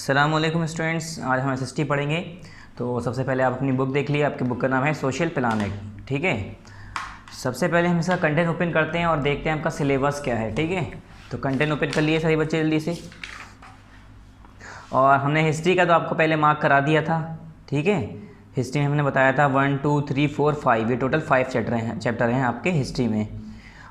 अस्सलामुअलैकुम स्टूडेंट्स, आज हम एसएसटी पढ़ेंगे। तो सबसे पहले आप अपनी बुक देख लीजिए। आपकी बुक का नाम है सोशल प्लानिंग, ठीक है। सबसे पहले हम इसका कंटेंट ओपन करते हैं और देखते हैं आपका सिलेबस क्या है, ठीक है। तो कंटेंट ओपन कर लिए सभी बच्चे जल्दी से। और हमने हिस्ट्री का तो आपको पहले मार्क करा दिया था, ठीक है। हिस्ट्री में हमने बताया था 1 2 3 4 5, ये टोटल 5 चैप्टर हैं आपके हिस्ट्री में।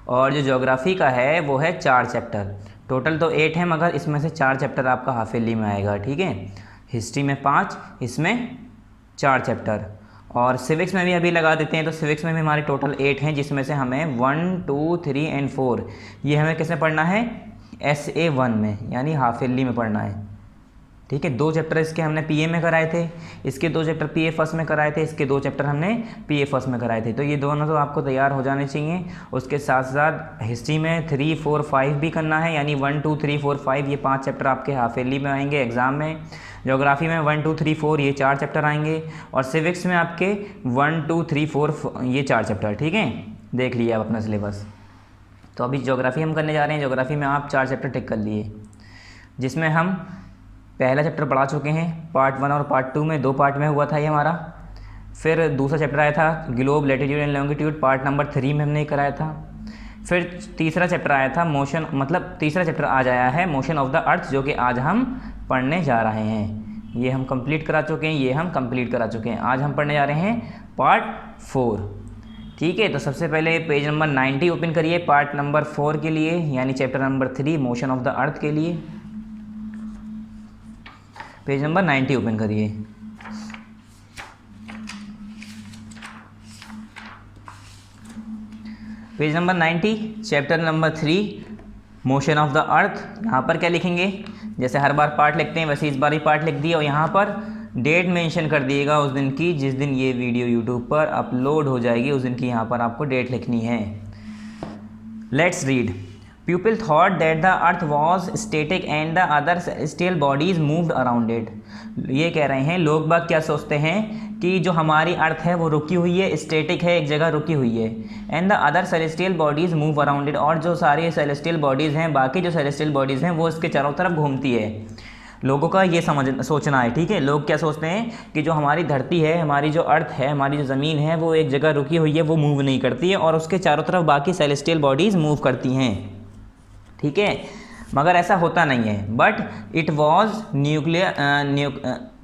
और जो ज्योग्राफी का है वो है 4 चैप्टर। टोटल तो 8 है, मगर इसमें से 4 चैप्टर आपका हाफ ईयरली में आएगा, ठीक है। हिस्ट्री में 5, इसमें 4 चैप्टर। और सिविक्स में भी अभी लगा देते हैं। तो सिविक्स में भी हमारे टोटल 8 हैं, जिसमें से हमें 1 2 3 एंड 4 ये हमें किसमें पढ़ना है, SA1 में, यानी हाफ ईयरली में पढ़ना है, ठीक है। 2 चैप्टर इसके हमने PA में कराए थे, इसके 2 चैप्टर PA फर्स्ट में कराए थे, इसके 2 चैप्टर हमने PA फर्स्ट में कराए थे। तो ये दोनों तो आपको तैयार हो जाने चाहिए। उसके साथ साथ हिस्ट्री में 3 4 5 भी करना है, यानी 1 2 3 4 5 ये 5 चैप्टर आपके हाफ ईयरली में आएंगे एग्ज़ाम में। ज्योग्राफी में 1 2 3 4 ये 4 चैप्टर आएंगे। और सिविक्स में आपके 1 2 3 4 ये 4 चैप्टर, ठीक है। देख लिए आप अपना सिलेबस। तो अभी ज्योग्राफी हम करने जा रहे हैं। ज्योग्राफी में आप 4 चैप्टर टिक कर लिए, जिसमें हम पहला चैप्टर पढ़ा चुके हैं। पार्ट 1 और पार्ट 2 में 2 पार्ट में हुआ था ये हमारा। फिर दूसरा चैप्टर आया था globe, latitude and longitude, part number 3 में हमने कराया था। फिर तीसरा चैप्टर आया था मोशन, मतलब तीसरा चैप्टर आज आया है मोशन ऑफ द अर्थ, जो कि आज हम पढ़ने जा रहे हैं। ये हम कंप्लीट करा चुके हैं, ये हम कंप्लीट करा चुके हैं। आज हम पढ़ने जा रहे हैं पार्ट 4, ठीक है। तो सबसे पहले पेज नंबर 90 ओपन करिए पार्ट नंबर 4 के लिए, यानी chapter number 3 motion of the अर्थ के लिए। पेज नंबर 90 ओपन करिए। Page number 90 chapter number 3 motion of the अर्थ। यहाँ पर क्या लिखेंगे, जैसे हर बार पार्ट लिखते हैं वैसे इस बार ही पार्ट लिख दिया। और यहाँ पर डेट मेंशन कर दिएगा उस दिन की जिस दिन ये वीडियो यूट्यूब पर अपलोड हो जाएगी, उस दिन की यहाँ पर आपको डेट लिखनी है। Let's read. People thought that the earth was static and the other celestial bodies moved around it. ये कह रहे हैं लोग बाग क्या सोचते हैं कि जो हमारी अर्थ है वो रुकी हुई है, स्टेटिक है, एक जगह रुकी हुई है। And the other celestial bodies move around it, और जो सारी सेलेस्टियल बॉडीज़ हैं, बाकी जो सेलेस्टियल बॉडीज़ हैं वो इसके चारों तरफ घूमती है। लोगों का ये सोचना है, ठीक है। लोग क्या सोचते हैं कि जो हमारी धरती है, हमारी जो अर्थ है, हमारी जो ज़मीन है, वो एक जगह रुकी हुई है, वो मूव नहीं करती है, और उसके चारों तरफ बाकी सेलेस्टियल बॉडीज़ मूव करती हैं, ठीक है। मगर ऐसा होता नहीं है। बट इट वॉज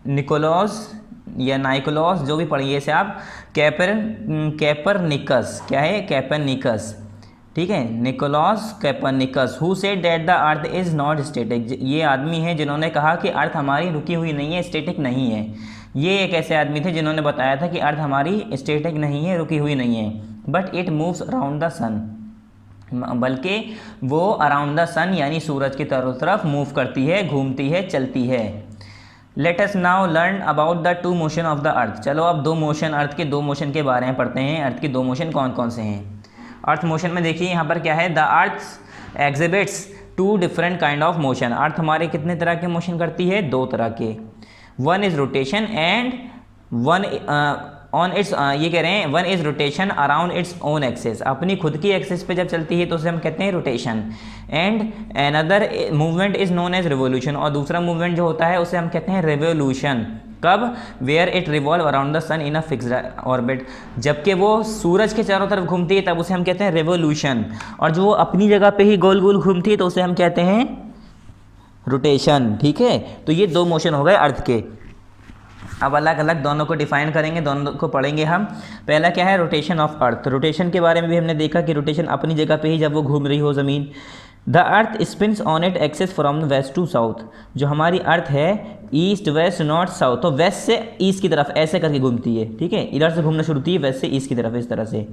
निकोलॉस या नाइकोलॉस, जो भी पढ़िए इसे आप, कैपरनिकस, क्या है, कैपरनिकस, ठीक है, Nicolaus Copernicus, who said that the earth is not static. ये आदमी है जिन्होंने कहा कि अर्थ हमारी रुकी हुई नहीं है, स्टेटिक नहीं है। ये एक ऐसे आदमी थे जिन्होंने बताया था कि अर्थ हमारी स्टेटिक नहीं है, रुकी हुई नहीं है। But it moves around the sun, बल्कि वो अराउंड द सन यानी सूरज की तरफ मूव करती है, घूमती है, चलती है। Let us now learn about the 2 motion of the अर्थ। चलो अब 2 मोशन, अर्थ के 2 मोशन के बारे में पढ़ते हैं। अर्थ के 2 मोशन कौन कौन से हैं। अर्थ मोशन में देखिए यहाँ पर क्या है, the earth exhibits 2 different kind of motion. Earth हमारे कितने तरह के मोशन करती है, 2 तरह के। 1 is rotation and 1 on it's, ये कह रहे हैं 1 is rotation around its own axis, अपनी खुद की एक्सिस पे जब चलती है तो उसे हम कहते हैं rotation. And another movement is known as revolution, और दूसरा मूवमेंट जो होता है उसे हम कहते हैं रिवोल्यूशन। कब, where it revolve around the sun in a fixed orbit, जबकि वो सूरज के चारों तरफ घूमती है तब उसे हम कहते हैं रिवोल्यूशन। और जो अपनी जगह पे ही गोल गोल घूमती है तो उसे हम कहते हैं रोटेशन, ठीक है। तो ये 2 मोशन हो गए अर्थ के। अब अलग अलग दोनों को डिफाइन करेंगे, दोनों को पढ़ेंगे हम। पहला क्या है, रोटेशन ऑफ अर्थ। रोटेशन के बारे में भी हमने देखा कि रोटेशन अपनी जगह पे ही जब वो घूम रही हो ज़मीन। The earth spins on it axis from west to south, जो हमारी अर्थ है ईस्ट वेस्ट नॉर्थ साउथ, तो वेस्ट से ईस्ट की तरफ ऐसे करके घूमती है, ठीक है। इधर से घूमना शुरू होती है, वेस्ट से ईस्ट की तरफ, इस तरह से।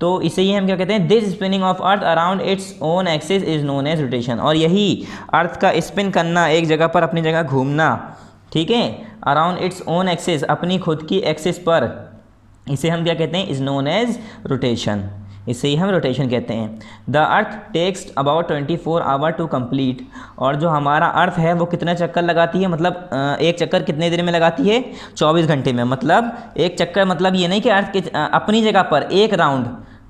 तो इसे ही हम क्या कहते हैं, this spinning of earth around its own axis is known as rotation. और यही अर्थ का स्पिन करना, एक जगह पर अपनी जगह घूमना, ठीक है, अराउंड इट्स ओन एक्सिस, अपनी खुद की एक्सिस पर, इसे हम क्या कहते हैं, इज नोन एज रोटेशन। इसे ही हम रोटेशन कहते हैं। The earth takes about 24 hour to complete, और जो हमारा अर्थ है वो कितने चक्कर लगाती है, मतलब एक चक्कर कितने देर में लगाती है, 24 घंटे में। मतलब एक चक्कर, मतलब ये नहीं कि अर्थ के अपनी जगह पर एक राउंड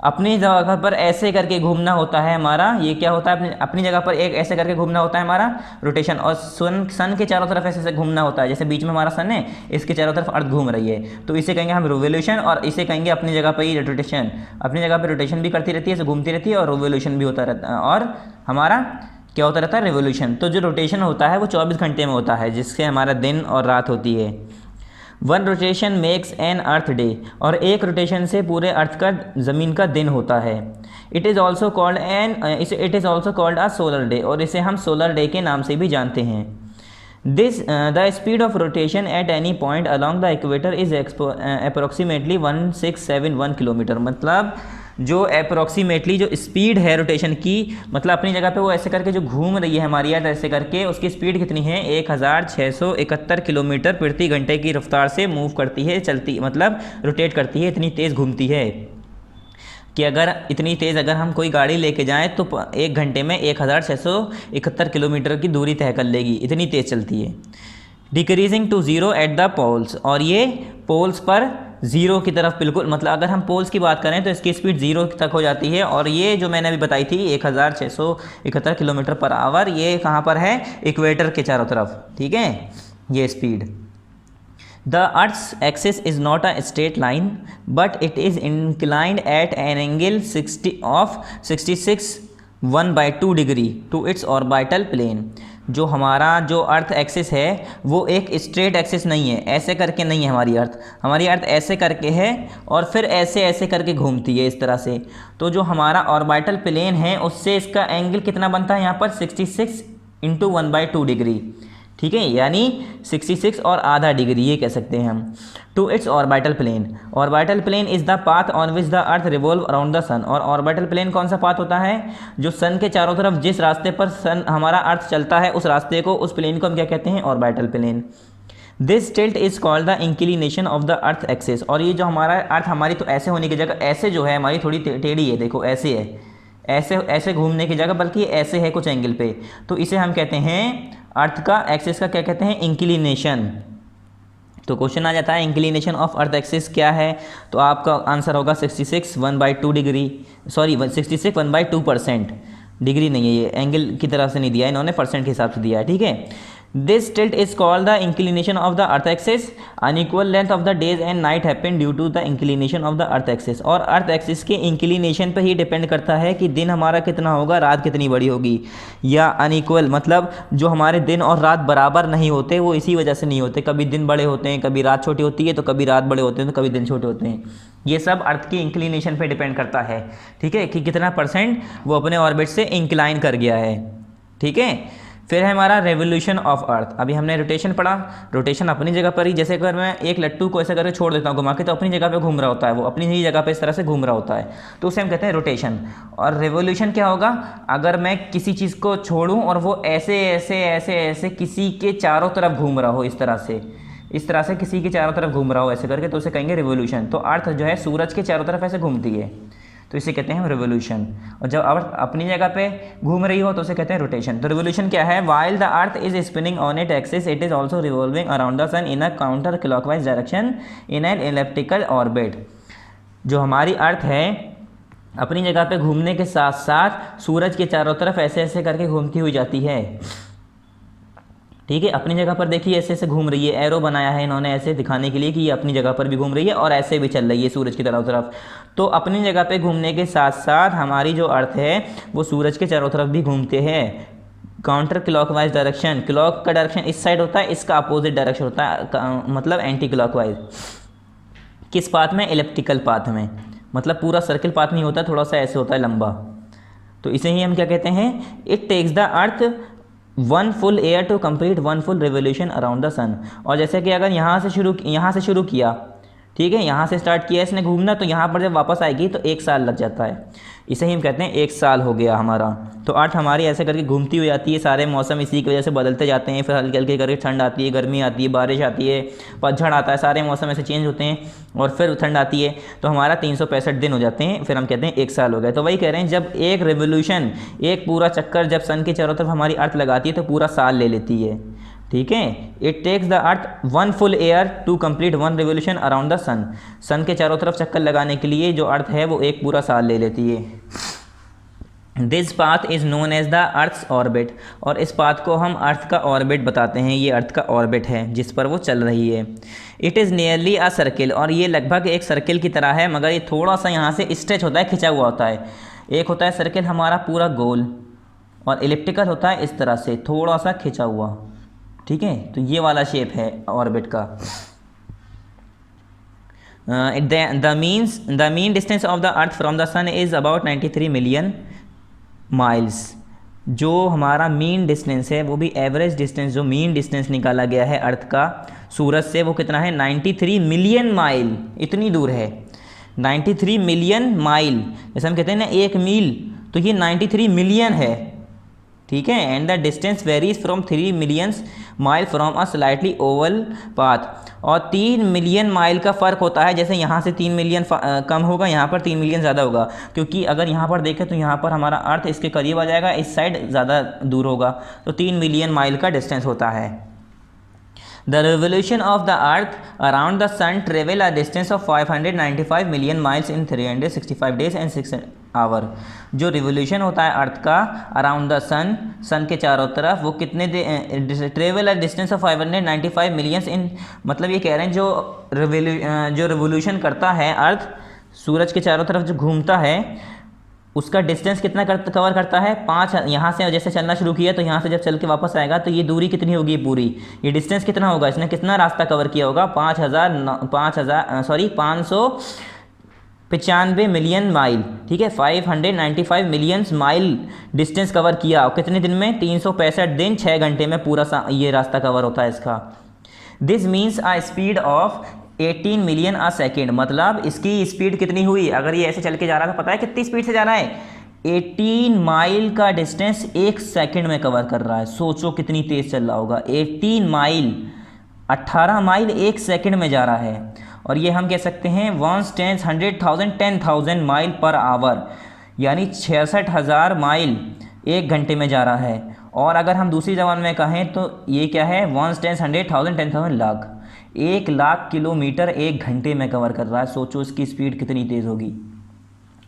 अपनी जगह पर ऐसे करके घूमना होता है हमारा, ये क्या होता है, अपनी जगह पर एक ऐसे करके घूमना होता है हमारा रोटेशन, और सन के चारों तरफ ऐसे ऐसे घूमना होता है, जैसे बीच में हमारा सन है, इसके चारों तरफ अर्थ घूम रही है, तो इसे कहेंगे हम रिवोल्यूशन, और इसे कहेंगे अपनी जगह पर ही रोटेशन। अपनी जगह पर रोटेशन भी करती रहती है, ऐसे घूमती रहती है, और रिवोल्यूशन भी होता रहता है, और हमारा क्या होता रहता है, रिवोल्यूशन। तो जो रोटेशन होता है वो 24 घंटे में होता है, जिससे हमारा दिन और रात होती है। One rotation makes an earth day, और एक रोटेशन से पूरे अर्थ का ज़मीन का दिन होता है। It is also called a solar day, और इसे हम सोलर डे के नाम से भी जानते हैं। The speed of rotation at any point along the equator is approximately 1671 kilometre. मतलब जो अप्रोक्सीमेटली जो स्पीड है रोटेशन की, मतलब अपनी जगह पे वो ऐसे करके जो घूम रही है हमारी अर्थ ऐसे करके, उसकी स्पीड कितनी है, 1671 किलोमीटर प्रति घंटे की रफ्तार से मूव करती है, चलती मतलब रोटेट करती है, इतनी तेज़ घूमती है कि अगर इतनी तेज़ अगर हम कोई गाड़ी लेके जाएं तो 1 घंटे में 1671 किलोमीटर की दूरी तय कर लेगी, इतनी तेज़ चलती है। Decreasing to zero at the poles, और ये पोल्स पर ज़ीरो की तरफ बिल्कुल, मतलब अगर हम पोल्स की बात करें तो इसकी स्पीड ज़ीरो तक हो जाती है, और ये जो मैंने अभी बताई थी 1671 किलोमीटर पर आवर, ये कहाँ पर है, इक्वेटर के चारों तरफ, ठीक है, ये speed. The earth's axis is not a straight line but it is inclined at an angle 66 degree to its orbital plane. जो हमारा जो अर्थ एक्सिस है वो एक स्ट्रेट एक्सिस नहीं है, ऐसे करके नहीं है हमारी अर्थ ऐसे करके है, और फिर ऐसे ऐसे करके घूमती है इस तरह से। तो जो हमारा ऑर्बिटल प्लेन है उससे इसका एंगल कितना बनता है यहाँ पर 66 × 1/2 डिग्री, ठीक है, यानी 66 और आधा डिग्री ये कह सकते हैं हम। Two its orbital plane is the path on which the earth revolve around the sun. और ऑर्बिटल प्लेन कौन सा पाथ होता है, जो सन के चारों तरफ जिस रास्ते पर सन हमारा अर्थ चलता है उस रास्ते को, उस प्लेन को हम क्या कहते हैं, orbital plane. This tilt is called the inclination of the earth axis. और ये जो हमारा अर्थ हमारी तो ऐसे होने की जगह ऐसे जो है हमारी थोड़ी टेढ़ी है, देखो ऐसे है, ऐसे ऐसे घूमने की जगह बल्कि ऐसे है कुछ एंगल पे, तो इसे हम कहते हैं अर्थ का एक्सिस का क्या कहते हैं, इंक्लिनेशन। तो क्वेश्चन आ जाता है इंक्लिनेशन ऑफ अर्थ एक्सिस क्या है, तो आपका आंसर होगा 66 1/2 डिग्री, सॉरी 66 1/2%, डिग्री नहीं है, ये एंगल की तरफ से नहीं दिया है इन्होंने, परसेंट के हिसाब से दिया है, ठीक है। This tilt is called the inclination of the earth axis. Unequal length of the days and night happen due to the inclination of the earth axis. और अर्थ एक्सिस के इंक्लिनेशन पर ही डिपेंड करता है कि दिन हमारा कितना होगा, रात कितनी बड़ी होगी, या अनइक्वल मतलब जो हमारे दिन और रात बराबर नहीं होते वो इसी वजह से नहीं होते, कभी दिन बड़े होते हैं, कभी रात छोटी होती है, तो कभी रात बड़े होते हैं तो कभी दिन छोटे होते हैं। ये सब अर्थ की इंक्लिनेशन पे डिपेंड करता है, ठीक है, कि कितना परसेंट वो अपने ऑर्बिट से इंक्लाइन कर गया है, ठीक है। फिर है हमारा रेवोल्यूशन ऑफ अर्थ। अभी हमने रोटेशन पढ़ा, रोटेशन अपनी जगह पर ही, जैसे अगर मैं एक लट्टू को ऐसे करके छोड़ देता हूँ घुमा के, तो अपनी जगह पे घूम रहा होता है, वो अपनी ही जगह पे इस तरह से घूम रहा होता है, तो उसे हम कहते हैं रोटेशन। और रेवोल्यूशन क्या होगा, अगर मैं किसी चीज़ को छोड़ूं और वो ऐसे ऐसे ऐसे ऐसे किसी के चारों तरफ घूम रहा हो, इस तरह से किसी के चारों तरफ घूम रहा हो ऐसे करके, तो उसे कहेंगे रिवोल्यूशन। तो अर्थ जो है सूरज के चारों तरफ ऐसे घूमती है, तो इसे कहते हैं रिवोल्यूशन। और जब अर्थ अपनी जगह पे घूम रही हो तो उसे कहते हैं रोटेशन। तो रिवोल्यूशन क्या है, while the earth is spinning on it axis it is also revolving around the sun in a counter clockwise direction in an elliptical orbit. जो हमारी अर्थ है अपनी जगह पे घूमने के साथ साथ सूरज के चारों तरफ ऐसे ऐसे करके घूमती हुई जाती है, ठीक है। अपनी जगह पर देखिए ऐसे ऐसे घूम रही है, एरो बनाया है इन्होंने ऐसे दिखाने के लिए कि ये अपनी जगह पर भी घूम रही है और ऐसे भी चल रही है सूरज की तरफ। तो अपनी जगह पे घूमने के साथ साथ हमारी जो अर्थ है वो सूरज के चारों तरफ भी घूमते हैं काउंटर क्लॉकवाइज डायरेक्शन। क्लॉक का डायरेक्शन इस साइड होता है, इसका अपोजिट डायरेक्शन होता है, मतलब एंटी क्लॉकवाइज। किस पाथ में, इलिप्टिकल पाथ में, मतलब पूरा सर्किल पाथ नहीं होता, थोड़ा सा ऐसे होता है लंबा। तो इसे ही हम क्या कहते हैं, it takes the earth 1 full year to complete 1 full revolution around the sun। और जैसे कि अगर यहाँ से शुरू किया, ठीक है, यहाँ से स्टार्ट किया इसने घूमना, तो यहाँ पर जब वापस आएगी तो 1 साल लग जाता है, इसे ही हम कहते हैं 1 साल हो गया हमारा। तो अर्थ हमारी ऐसे करके घूमती हुई आती है, सारे मौसम इसी की वजह से बदलते जाते हैं, फिर हल्की हल्की करके ठंड आती है, गर्मी आती है, बारिश आती है, पतझड़ आता है, सारे मौसम ऐसे चेंज होते हैं और फिर ठंड आती है, तो हमारा 365 दिन हो जाते हैं, फिर हम कहते हैं 1 साल हो गया। तो वही कह रहे हैं, जब एक रेवोल्यूशन, एक पूरा चक्कर जब सन के चारों तरफ हमारी अर्थ लगाती है तो पूरा साल ले लेती है, ठीक है। It takes the earth 1 full year to complete 1 revolution around the sun. Sun के चारों तरफ चक्कर लगाने के लिए जो अर्थ है वो एक पूरा साल ले लेती है। This path is known as the earth's orbit, और इस पाथ को हम अर्थ का ऑर्बिट बताते हैं। ये अर्थ का ऑर्बिट है जिस पर वो चल रही है। It is nearly a circle, और ये लगभग एक सर्किल की तरह है, मगर ये थोड़ा सा यहाँ से स्ट्रेच होता है, खिंचा हुआ होता है। एक होता है सर्किल हमारा पूरा गोल, और इलिप्टिकल होता है इस तरह से थोड़ा सा खिंचा हुआ। ठीक है, तो ये वाला शेप है ऑर्बिट का। The mean distance of the earth from the sun is about 93 million miles. जो हमारा मीन डिस्टेंस है, वो भी एवरेज डिस्टेंस, जो मीन डिस्टेंस निकाला गया है अर्थ का सूरज से, वो कितना है 93 मिलियन माइल। इतनी दूर है 93 मिलियन माइल। जैसे हम कहते हैं ना 1 मील, तो ये 93 मिलियन है। ठीक है, and the distance varies from 3 millions mile from a slightly Oval path. और 3 मिलियन माइल का फ़र्क होता है। जैसे यहाँ से 3 मिलियन कम होगा, यहाँ पर 3 मिलियन ज़्यादा होगा, क्योंकि अगर यहाँ पर देखें तो यहाँ पर हमारा अर्थ इसके करीब आ जाएगा, इस साइड ज़्यादा दूर होगा, तो 3 मिलियन माइल का डिस्टेंस होता है। The revolution of the earth around the sun travel a distance of 595 million miles in 365 days and 6 hour. जो रिवोल्यूशन होता है अर्थ का अराउंड द सन, सन के चारों तरफ, वो कितने travel a distance of 595 millions in, मतलब ये कह रहे हैं जो रिवोल्यूशन करता है अर्थ सूरज के चारों तरफ जो घूमता है, उसका डिस्टेंस कितना कवर करता है 5। यहाँ से जैसे चलना शुरू किया तो यहाँ से जब चल के वापस आएगा तो ये दूरी कितनी होगी पूरी, ये डिस्टेंस कितना होगा, इसने कितना रास्ता कवर किया होगा 595 मिलियन माइल। ठीक है, 595 मिलियन माइल डिस्टेंस कवर किया, और कितने दिन में 365 दिन 6 घंटे में पूरा ये रास्ता कवर होता है इसका। This means a speed of 18 million a second, मतलब इसकी स्पीड कितनी हुई, अगर ये ऐसे चल के जा रहा था, पता है कितनी स्पीड से जा रहा है, 18 माइल का डिस्टेंस 1 सेकंड में कवर कर रहा है। सोचो कितनी तेज़ चल रहा होगा, 18 माइल 18 माइल 1 सेकंड में जा रहा है। और ये हम कह सकते हैं 10,000 माइल पर आवर, यानी 66,000 माइल 1 घंटे में जा रहा है। और अगर हम दूसरी जबान में कहें तो ये क्या है 10,000 लाख, 1 लाख किलोमीटर 1 घंटे में कवर कर रहा है। सोचो इसकी स्पीड कितनी तेज़ होगी।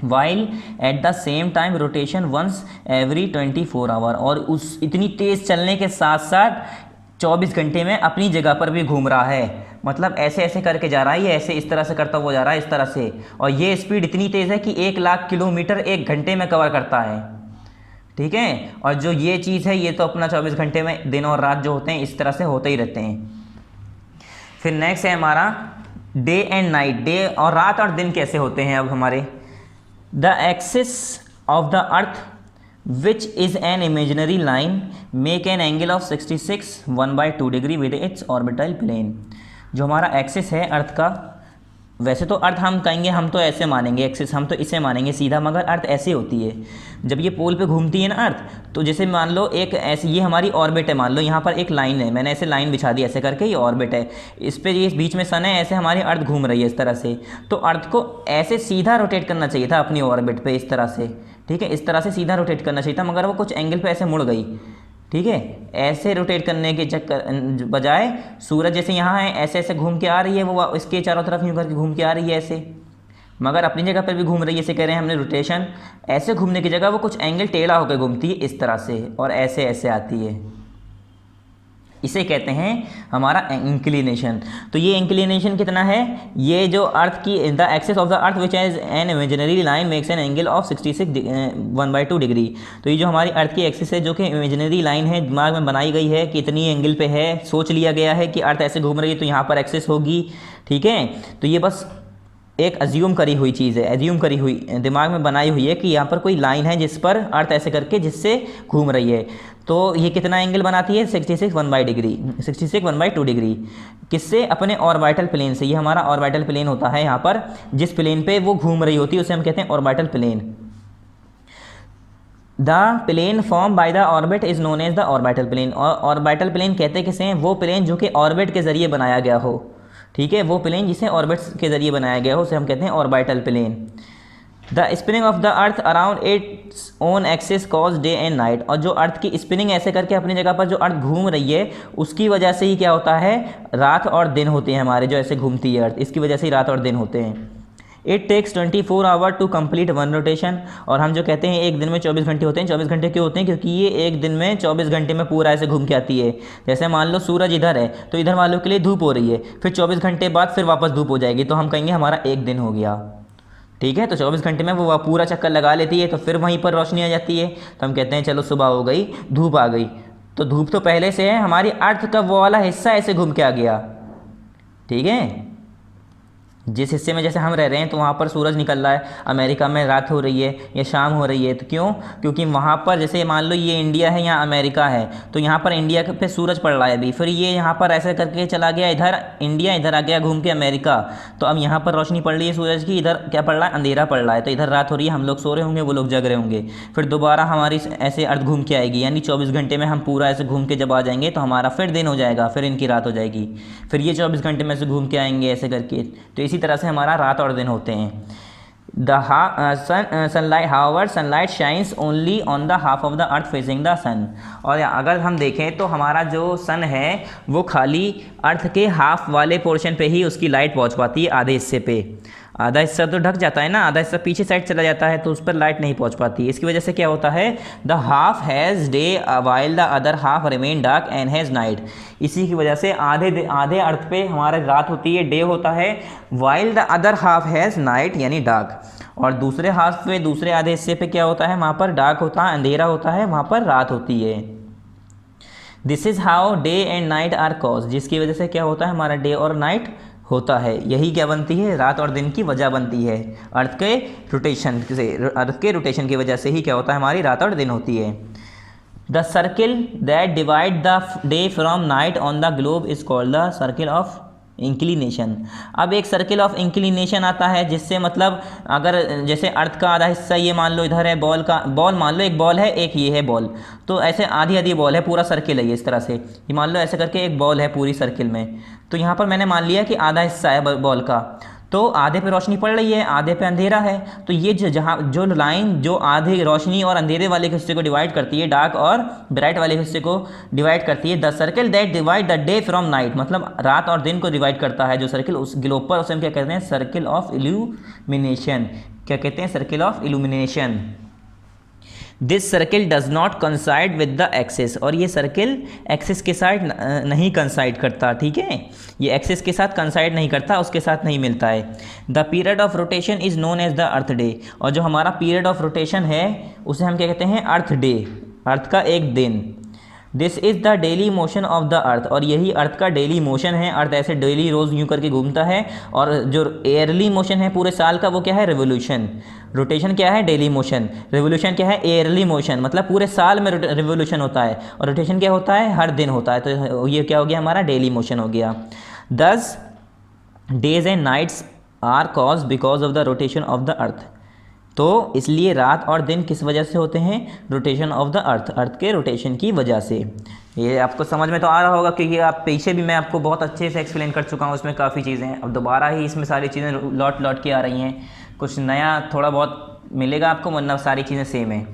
While at the same time rotation once every 24 hour, और उस इतनी तेज़ चलने के साथ साथ 24 घंटे में अपनी जगह पर भी घूम रहा है। मतलब ऐसे ऐसे करके जा रहा है, ये ऐसे इस तरह से करता हुआ जा रहा है, इस तरह से, और ये स्पीड इतनी तेज़ है कि 1 लाख किलोमीटर 1 घंटे में कवर करता है। ठीक है, और जो ये चीज़ है ये तो अपना 24 घंटे में दिन और रात जो होते हैं इस तरह से होते ही रहते हैं। फिर नेक्स्ट है हमारा डे एंड नाइट। डे और रात और दिन कैसे होते हैं अब हमारे। The axis of the earth which is an imaginary line make an angle of 66 1/2 degree with its orbital plane. जो हमारा एक्सिस है अर्थ का, वैसे तो अर्थ हम कहेंगे, हम तो ऐसे मानेंगे एक्सिस, हम तो इसे मानेंगे सीधा, मगर अर्थ ऐसे होती है जब ये पोल पे घूमती है ना अर्थ, तो जैसे मान लो एक ऐसी, ये हमारी ऑर्बिट है, मान लो यहाँ पर एक लाइन है, मैंने ऐसे लाइन बिछा दी ऐसे करके, ये ऑर्बिट है, इस पर ये बीच में सन है, ऐसे हमारी अर्थ घूम रही है इस तरह से। तो अर्थ को ऐसे सीधा रोटेट करना चाहिए था अपनी ऑर्बिट पे इस तरह से। ठीक है, इस तरह से सीधा रोटेट करना चाहिए था, मगर वो कुछ एंगल पे ऐसे मुड़ गई। ठीक है, ऐसे रोटेट करने के चक्कर बजाय सूरज जैसे यहाँ है ऐसे ऐसे घूम के आ रही है, वो इसके चारों तरफ यूँ करके घूम के आ रही है ऐसे, मगर अपनी जगह पर भी घूम रही है। इसे कह रहे हैं हमने रोटेशन। ऐसे घूमने की जगह वो कुछ एंगल टेढ़ा होकर घूमती है इस तरह से, और ऐसे ऐसे आती है, इसे कहते हैं हमारा इंक्लिनेशन। तो ये इंक्लिनेशन कितना है, ये जो अर्थ की the axis of the earth which is an imaginary line makes an angle of 66 1/2 degree. तो ये जो हमारी अर्थ की एक्सिस है जो कि इमेजिनरी लाइन है, दिमाग में बनाई गई है कि इतनी एंगल पे है, सोच लिया गया है कि अर्थ ऐसे घूम रही है तो यहाँ पर एक्सिस होगी। ठीक है, तो ये बस एक अज्यूम करी हुई चीज़ है, एज्यूम करी हुई, दिमाग में बनाई हुई है कि यहाँ पर कोई लाइन है जिस पर अर्थ ऐसे करके जिससे घूम रही है। तो ये कितना एंगल बनाती है 66 1/2 डिग्री। किससे, अपने ऑर्बिटल प्लेन से। ये हमारा ऑर्बिटल प्लेन होता है यहाँ पर, जिस प्लेन पे वो घूम रही होती है उसे हम कहते हैं orbital plane. The plane form by the orbit is known as the orbital plane. और ऑर्बिटल प्लेन कहते किसे हैं, वो प्लेन जो कि ऑर्बिट के जरिए बनाया गया हो। ठीक है, वो प्लेन जिसे ऑर्बिट के जरिए बनाया गया हो उसे हम कहते हैं orbital plane. The spinning of the earth around its own axis cause day and night, और जो अर्थ की स्पिनिंग ऐसे करके अपनी जगह पर जो अर्थ घूम रही है उसकी वजह से ही क्या होता है, रात और दिन होते हैं हमारे, जो ऐसे घूमती है अर्थ, इसकी वजह से ही रात और दिन होते हैं। It takes 24 hour to complete one rotation, और हम जो कहते हैं एक दिन में 24 घंटे होते हैं, 24 घंटे क्यों होते हैं, क्योंकि ये एक दिन में 24 घंटे में पूरा ऐसे घूम के आती है। जैसे मान लो सूरज इधर है तो इधर वालों के लिए धूप हो रही है, फिर 24 घंटे बाद फिर वापस धूप हो जाएगी, तो हम कहेंगे हमारा एक दिन हो गया। ठीक है, तो 24 घंटे में वो पूरा चक्कर लगा लेती है, तो फिर वहीं पर रोशनी आ जाती है, तो हम कहते हैं चलो सुबह हो गई, धूप आ गई। तो धूप तो पहले से है, हमारी अर्थ का वो वाला हिस्सा ऐसे घूम के आ गया। ठीक है, जिस हिस्से में जैसे हम रह रहे हैं तो वहाँ पर सूरज निकल रहा है, अमेरिका में रात हो रही है या शाम हो रही है, तो क्यों, क्योंकि वहाँ पर जैसे मान लो ये इंडिया है, यहाँ अमेरिका है, तो यहाँ पर इंडिया पे सूरज पड़ रहा है अभी, फिर ये यहाँ पर ऐसे करके चला गया इधर इंडिया, इधर आ गया घूम के अमेरिका, तो अब यहाँ पर रोशनी पड़ रही है सूरज की, इधर क्या पड़ रहा है, अंधेरा पड़ रहा है, तो इधर रात हो रही है, हम लोग सो रहे होंगे, वो लोग जग रहे होंगे, फिर दोबारा हमारी ऐसे अर्थ घूम के आएगी, यानी 24 घंटे में हम पूरा ऐसे घूम के जब आ जाएंगे तो हमारा फिर दिन हो जाएगा, फिर इनकी रात हो जाएगी, फिर ये 24 घंटे में से घूम के आएंगे ऐसे करके, तो इसी तरह से हमारा रात और दिन होते हैं। The sunlight however sunlight shines only on the half of the earth facing the sun, और अगर हम देखें तो हमारा जो सन है वो खाली अर्थ के हाफ वाले पोर्शन पे ही उसकी लाइट पहुंच पाती है, आधे हिस्से पे, आधा हिस्सा तो ढक जाता है ना, आधा हिस्सा पीछे साइड चला जाता है, तो उस पर लाइट नहीं पहुंच पाती। इसकी वजह से क्या होता है, the half has day while the other half remain dark and has night, इसी की वजह से आधे अर्थ पे हमारे रात होती है, डे होता है, while the other half has night यानी डार्क, और दूसरे हाफ पे, दूसरे आधे हिस्से पे क्या होता है, वहाँ पर डार्क होता है, अंधेरा होता है, वहाँ पर रात होती है। This is how day and night are cause, जिसकी वजह से क्या होता है, हमारा डे और नाइट होता है, यही क्या बनती है, रात और दिन की वजह बनती है, अर्थ के रोटेशन से, अर्थ के रोटेशन की वजह से ही क्या होता है, हमारी रात और दिन होती है। The circle that divide the day from night on the globe is called the circle of inclination. अब एक सर्किल ऑफ इंक्लिनेशन आता है, जिससे मतलब अगर जैसे अर्थ का आधा हिस्सा ये मान लो इधर है, बॉल मान लो, एक बॉल है, एक ये है बॉल, तो ऐसे आधी आधी बॉल है, पूरा सर्किल है ये, इस तरह से ये मान लो ऐसे करके एक बॉल है पूरी सर्किल में, तो यहाँ पर मैंने मान लिया कि आधा हिस्सा है बॉल का, तो आधे पे रोशनी पड़ रही है, आधे पे अंधेरा है, तो ये जहाँ जो लाइन जो आधे रोशनी और अंधेरे वाले हिस्से को डिवाइड करती है, डार्क और ब्राइट वाले हिस्से को डिवाइड करती है, the circle that divide the day from night, मतलब रात और दिन को डिवाइड करता है जो सर्किल उस ग्लोब पर, उसे हम क्या कहते हैं, सर्किल ऑफ इल्यूमिनेशन, क्या कहते हैं, circle of illumination. This circle does not कंसाइड with the axis, और ये सर्किल एक्सिस के साथ नहीं कंसाइड करता, ठीक है, ये एक्सिस के साथ कंसाइड नहीं करता, उसके साथ नहीं मिलता है। The period of rotation is known as the earth day, और जो हमारा पीरियड ऑफ रोटेशन है उसे हम क्या कहते हैं, अर्थ डे, अर्थ का एक दिन। This is the daily motion of the अर्थ, और यही अर्थ का डेली मोशन है, अर्थ ऐसे डेली रोज़ यूँ करके घूमता है, और जो ईयरली मोशन है पूरे साल का वो क्या है, रिवोल्यूशन। रोटेशन क्या है, डेली मोशन, रिवोल्यूशन क्या है, ईयरली मोशन, मतलब पूरे साल में रिवोल्यूशन होता है, और रोटेशन क्या होता है, हर दिन होता है, तो ये क्या हो गया, हमारा डेली मोशन हो गया। 10 days and nights are cause because of the rotation of the earth, तो इसलिए रात और दिन किस वजह से होते हैं, rotation of the earth, earth के रोटेशन की वजह से। ये आपको समझ में तो आ रहा होगा, क्योंकि आप पीछे भी मैं आपको बहुत अच्छे से एक्सप्लेन कर चुका हूँ, उसमें काफ़ी चीज़ें हैं, अब दोबारा ही इसमें सारी चीज़ें लौट के आ रही हैं, कुछ नया थोड़ा बहुत मिलेगा आपको, वरना सारी चीज़ें सेम है।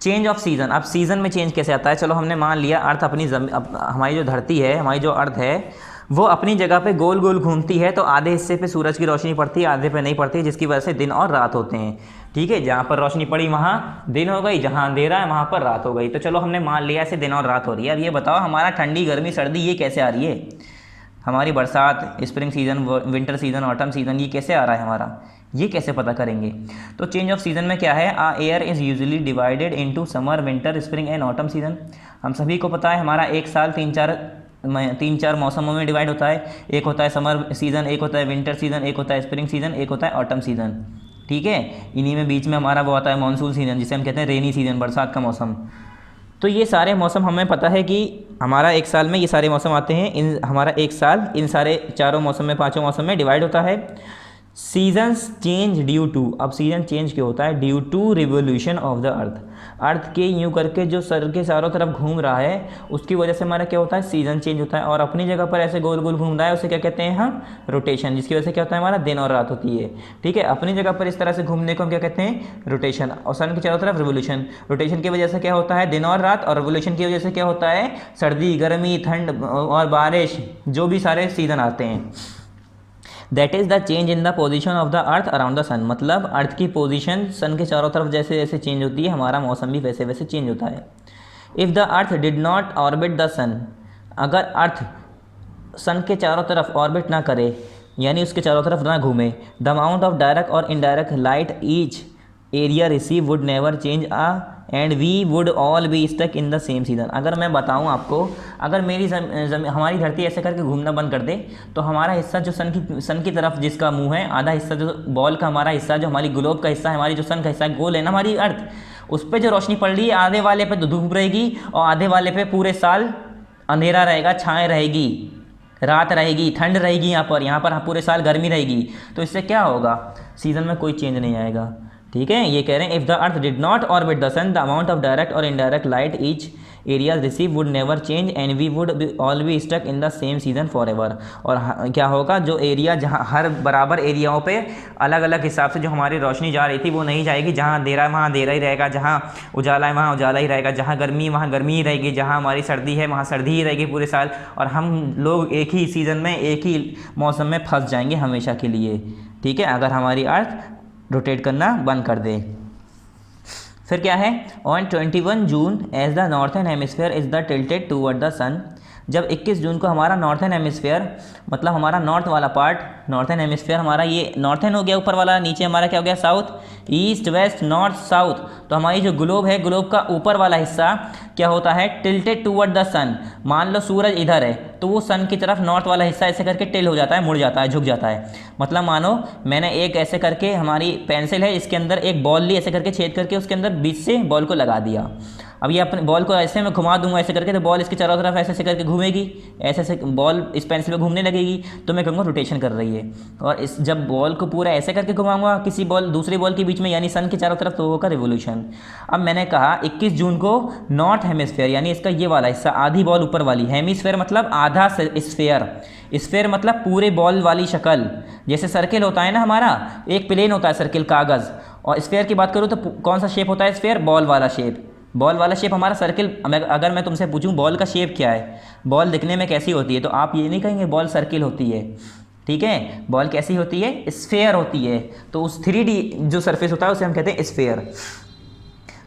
चेंज ऑफ सीज़न, अब सीज़न में चेंज कैसे आता है, चलो हमने मान लिया अर्थ अपनी हमारी जो धरती है, हमारी जो अर्थ है वो अपनी जगह पे गोल गोल घूमती है, तो आधे हिस्से पे सूरज की रोशनी पड़ती है, आधे पे नहीं पड़ती, जिसकी वजह से दिन और रात होते हैं, ठीक है, जहाँ पर रोशनी पड़ी वहाँ दिन हो गई, जहाँ अंधेरा है वहाँ पर रात हो गई। तो चलो हमने मान लिया ऐसे दिन और रात हो रही है। अब ये बताओ हमारा ठंडी गर्मी सर्दी ये कैसे आ रही है, हमारी बरसात, spring season, winter season, autumn season, ये कैसे आ रहा है हमारा, ये कैसे पता करेंगे। तो चेंज ऑफ सीज़न में क्या है, air is usually divided into summer, winter, spring and autumn season. हम सभी को पता है हमारा एक साल तीन चार मौसमों में डिवाइड होता है, एक होता है समर सीज़न, एक होता है विंटर सीज़न, एक होता है स्प्रिंग सीज़न, एक होता है ऑटम सीज़न, ठीक है। इन्हीं में बीच में हमारा वो आता है मानसून सीज़न, जिसे हम कहते हैं रेनी सीज़न, बरसात का मौसम। तो ये सारे मौसम हमें पता है कि हमारा एक साल में ये सारे मौसम आते हैं, हमारा एक साल इन सारे चारों मौसम में, पाँचों मौसम में डिवाइड होता है। सीजन्स चेंज ड्यू टू, अब सीजन चेंज क्यों होता है? Due to revolution of the earth, earth के यूं करके जो सर के चारों तरफ घूम रहा है उसकी वजह से हमारा क्या होता है? सीजन चेंज होता है। और अपनी जगह पर ऐसे गोल गोल घूम रहा है उसे क्या कहते हैं हम? रोटेशन, जिसकी वजह से क्या होता है? हमारा दिन और रात होती है। ठीक है, अपनी जगह पर इस तरह से घूमने को हम क्या कहते हैं? रोटेशन। और सन के चारों तरफ रिवोल्यूशन, रोटेशन की वजह से क्या होता है? दिन और रात, और रिवोल्यूशन की वजह से क्या होता है? सर्दी, गर्मी, ठंड और बारिश, जो भी सारे सीजन आते हैं। That is the change in the position of the earth around the sun, मतलब अर्थ की पोजीशन सन के चारों तरफ जैसे जैसे चेंज होती है हमारा मौसम भी वैसे वैसे चेंज होता है। If the earth did not orbit the sun, अगर अर्थ सन के चारों तरफ ऑर्बिट ना करे यानी उसके चारों तरफ ना घूमे, द अमाउंट ऑफ डायरेक्ट और indirect light each area receive would never change and we would all be stuck in the same season. अगर मैं बताऊं आपको, अगर मेरी हमारी धरती ऐसे करके घूमना बंद कर दे तो हमारा हिस्सा जो सन की तरफ जिसका मुंह है, आधा हिस्सा जो बॉल का हमारा हिस्सा, जो हमारी ग्लोब का हिस्सा है, हमारी जो सन का हिस्सा गोल है ना हमारी अर्थ, उस पर जो रोशनी पड़ रही है आधे वाले पे तो धूप रहेगी और आधे वाले पे पूरे साल अंधेरा रहेगा, छाएँ रहेगी, रात रहेगी, ठंड रहेगी, यहाँ पर पूरे साल गर्मी रहेगी। तो इससे क्या होगा? सीज़न में कोई चेंज नहीं आएगा। ठीक है, ये कह रहे हैं if the earth did not orbit the sun the amount of direct और indirect light each area receive would never change and we would all be stuck in the same season forever. और क्या होगा? जो area जहाँ हर बराबर एरियाओं पे अलग अलग हिसाब से जो हमारी रोशनी जा रही थी वो नहीं जाएगी, जहाँ अंधेरा है वहाँ अंधेरा ही रहेगा, जहाँ उजाला है वहाँ उजाला ही रहेगा, जहाँ गर्मी वहाँ गर्मी ही रहेगी, जहाँ हमारी सर्दी है वहाँ सर्दी ही रहेगी पूरे साल, और हम लोग एक ही सीज़न में एक ही मौसम में फंस जाएंगे हमेशा के लिए। ठीक है, अगर हमारी अर्थ रोटेट करना बंद कर दे। फिर क्या है? On 21 June as the northern hemisphere is the tilted toward the sun, जब 21 जून को हमारा नॉर्थन हेमिस्फेयर मतलब हमारा नॉर्थ वाला पार्ट, नॉर्थन हेमिस्फेयर हमारा ये नॉर्थन हो गया ऊपर वाला, नीचे हमारा क्या हो गया? South, east, west, north, south. तो हमारी जो ग्लोब है, ग्लोब का ऊपर वाला हिस्सा क्या होता है? टिल्टेड टूवर्ड द सन। मान लो सूरज इधर है तो वो सन की तरफ नॉर्थ वाला हिस्सा ऐसे करके टिल हो जाता है, मुड़ जाता है, झुक जाता है। मतलब मानो मैंने एक ऐसे करके, हमारी पेंसिल है इसके अंदर एक बॉल ली, ऐसे करके छेद करके उसके अंदर बीच से बॉल को लगा दिया। अब ये अपने बॉल को ऐसे मैं घुमा दूंगा ऐसे करके तो बॉल इसके चारों तरफ ऐसे ऐसे करके घूमेगी, ऐसे ऐसे बॉल इस पेंसिल पे घूमने लगेगी, तो मैं कहूँगा रोटेशन कर रही है। और इस जब बॉल को पूरा ऐसे करके घुमाऊंगा किसी बॉल दूसरी बॉल के बीच में यानी सन के चारों तरफ, तो होगा रिवोल्यूशन। अब मैंने कहा 21 जून को नॉर्थ हेमिस्फेयर यानी इसका ये वाला हिस्सा, आधी बॉल ऊपर वाली, हेमिस्फेयर मतलब आधा स्फेयर, स्फेयर मतलब पूरे बॉल वाली शक्ल, जैसे सर्किल होता है ना हमारा, एक प्लेन होता है सर्किल कागज़, और स्फेयर की बात करूँ तो कौन सा शेप होता है? स्फेयर, बॉल वाला शेप। बॉल वाला शेप हमारा सर्किल। अगर मैं तुमसे पूछूं बॉल का शेप क्या है, बॉल दिखने में कैसी होती है, तो आप ये नहीं कहेंगे बॉल सर्किल होती है। ठीक है, बॉल कैसी होती है? स्फेयर होती है। तो उस 3D जो सरफेस होता है उसे हम कहते हैं स्फेयर।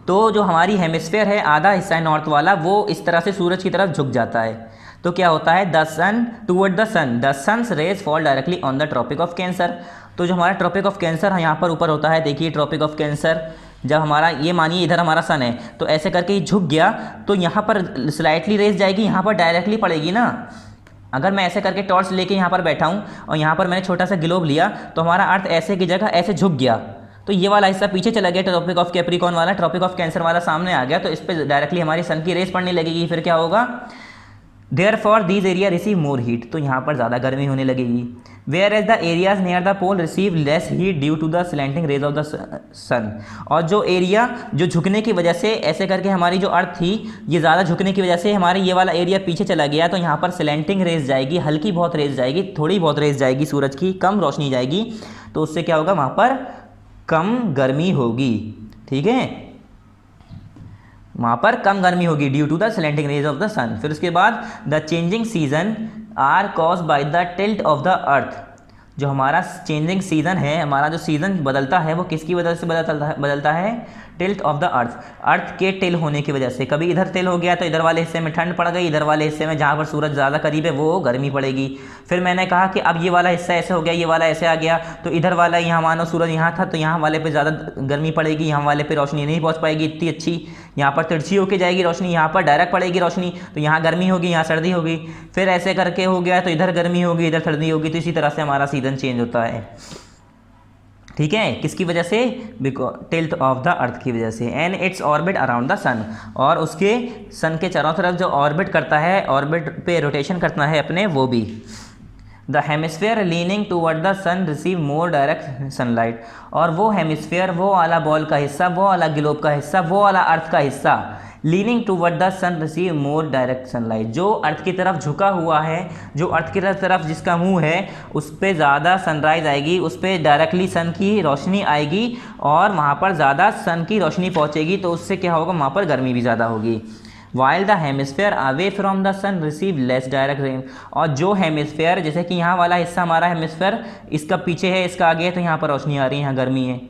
तो जो हमारी हेमिस्फेयर है, आधा हिस्सा है नॉर्थ वाला, वो इस तरह से सूरज की तरफ झुक जाता है। तो क्या होता है? The sun toward the sun, the sun's rays fall directly on the Tropic of Cancer. तो जो हमारा ट्रॉपिक ऑफ कैंसर है यहाँ पर ऊपर होता है, देखिए ट्रॉपिक ऑफ कैंसर, जब हमारा ये मानिए इधर हमारा सन है तो ऐसे करके ये झुक गया तो यहाँ पर स्लाइटली रेज जाएगी, यहाँ पर डायरेक्टली पड़ेगी ना। अगर मैं ऐसे करके टॉर्च लेके यहाँ पर बैठा हूँ और यहाँ पर मैंने छोटा सा ग्लोब लिया तो हमारा अर्थ ऐसे की जगह ऐसे झुक गया, तो ये वाला हिस्सा पीछे चला गया, ट्रॉपिक ऑफ कैप्रिकॉर्न वाला, ट्रॉपिक ऑफ कैंसर वाला सामने आ गया, तो इस पर डायरेक्टली हमारी सन की रेस पड़ने लगेगी। फिर क्या होगा? Therefore these area receive more heat, तो यहाँ पर ज़्यादा गर्मी होने लगेगी। Whereas the areas near the pole receive less heat due to the slanting rays of the sun, और जो एरिया जो झुकने की वजह से ऐसे करके हमारी जो अर्थ थी ये ज़्यादा झुकने की वजह से हमारी ये वाला एरिया पीछे चला गया, तो यहाँ पर स्लैंटिंग रेज जाएगी, हल्की बहुत रेज जाएगी, थोड़ी बहुत रेज जाएगी सूरज की, कम रोशनी जाएगी, तो उससे क्या होगा? वहाँ पर कम गर्मी होगी। ठीक है, वहाँ पर कम गर्मी होगी due to the slanting rays of the sun. फिर उसके बाद the changing season are cause by the tilt of the earth, जो हमारा चेंजिंग सीजन है, हमारा जो सीजन बदलता है वो किसकी वजह से बदलता है? Tilt of the earth, earth के टिल होने की वजह से। कभी इधर टिल हो गया तो इधर वाले हिस्से में ठंड पड़ गई, इधर वाले हिस्से में जहाँ पर सूरज ज़्यादा करीब है वो गर्मी पड़ेगी। फिर मैंने कहा कि अब ये वाला हिस्सा ऐसे हो गया, ये वाला ऐसे आ गया, तो इधर वाला यहाँ मानो सूरज यहाँ था तो यहाँ वाले पे ज़्यादा गर्मी पड़ेगी, यहाँ वाले पे रोशनी नहीं पहुँच पाएगी इतनी अच्छी, यहाँ पर तिरछी होके जाएगी रोशनी, यहाँ पर डायरेक्ट पड़ेगी रोशनी, तो यहाँ गर्मी होगी यहाँ सर्दी होगी। फिर ऐसे करके हो गया तो इधर गर्मी होगी इधर सर्दी होगी, तो इसी तरह से हमारा सीजन चेंज होता है। ठीक है, किसकी वजह से? टिल्ट ऑफ द अर्थ की वजह से। And its orbit around the sun, और उसके सन के चारों तरफ जो ऑर्बिट करता है, ऑर्बिट पे रोटेशन करता है अपने, वो भी। The hemisphere leaning toward the sun receive more direct sunlight, और वो हेमिस्फेयर, वो वाला बॉल का हिस्सा, वो वाला ग्लोब का हिस्सा, वो वाला अर्थ का हिस्सा leaning toward the sun receive more direct sunlight, जो अर्थ की तरफ झुका हुआ है, जो अर्थ की तरफ जिसका मुंह है, उस पर ज़्यादा सनराइज आएगी, उस पर डायरेक्टली सन की रोशनी आएगी और वहाँ पर ज़्यादा सन की रोशनी पहुँचेगी, तो उससे क्या होगा, वहाँ पर गर्मी भी ज़्यादा होगी। While the hemisphere away from the sun receive less direct rain, और जो हेमिस्फेयर, जैसे कि यहाँ वाला हिस्सा हमारा हेमिस्फेयर, इसका पीछे है, इसका आगे है, तो यहाँ पर रोशनी आ रही है, यहाँ गर्मी है,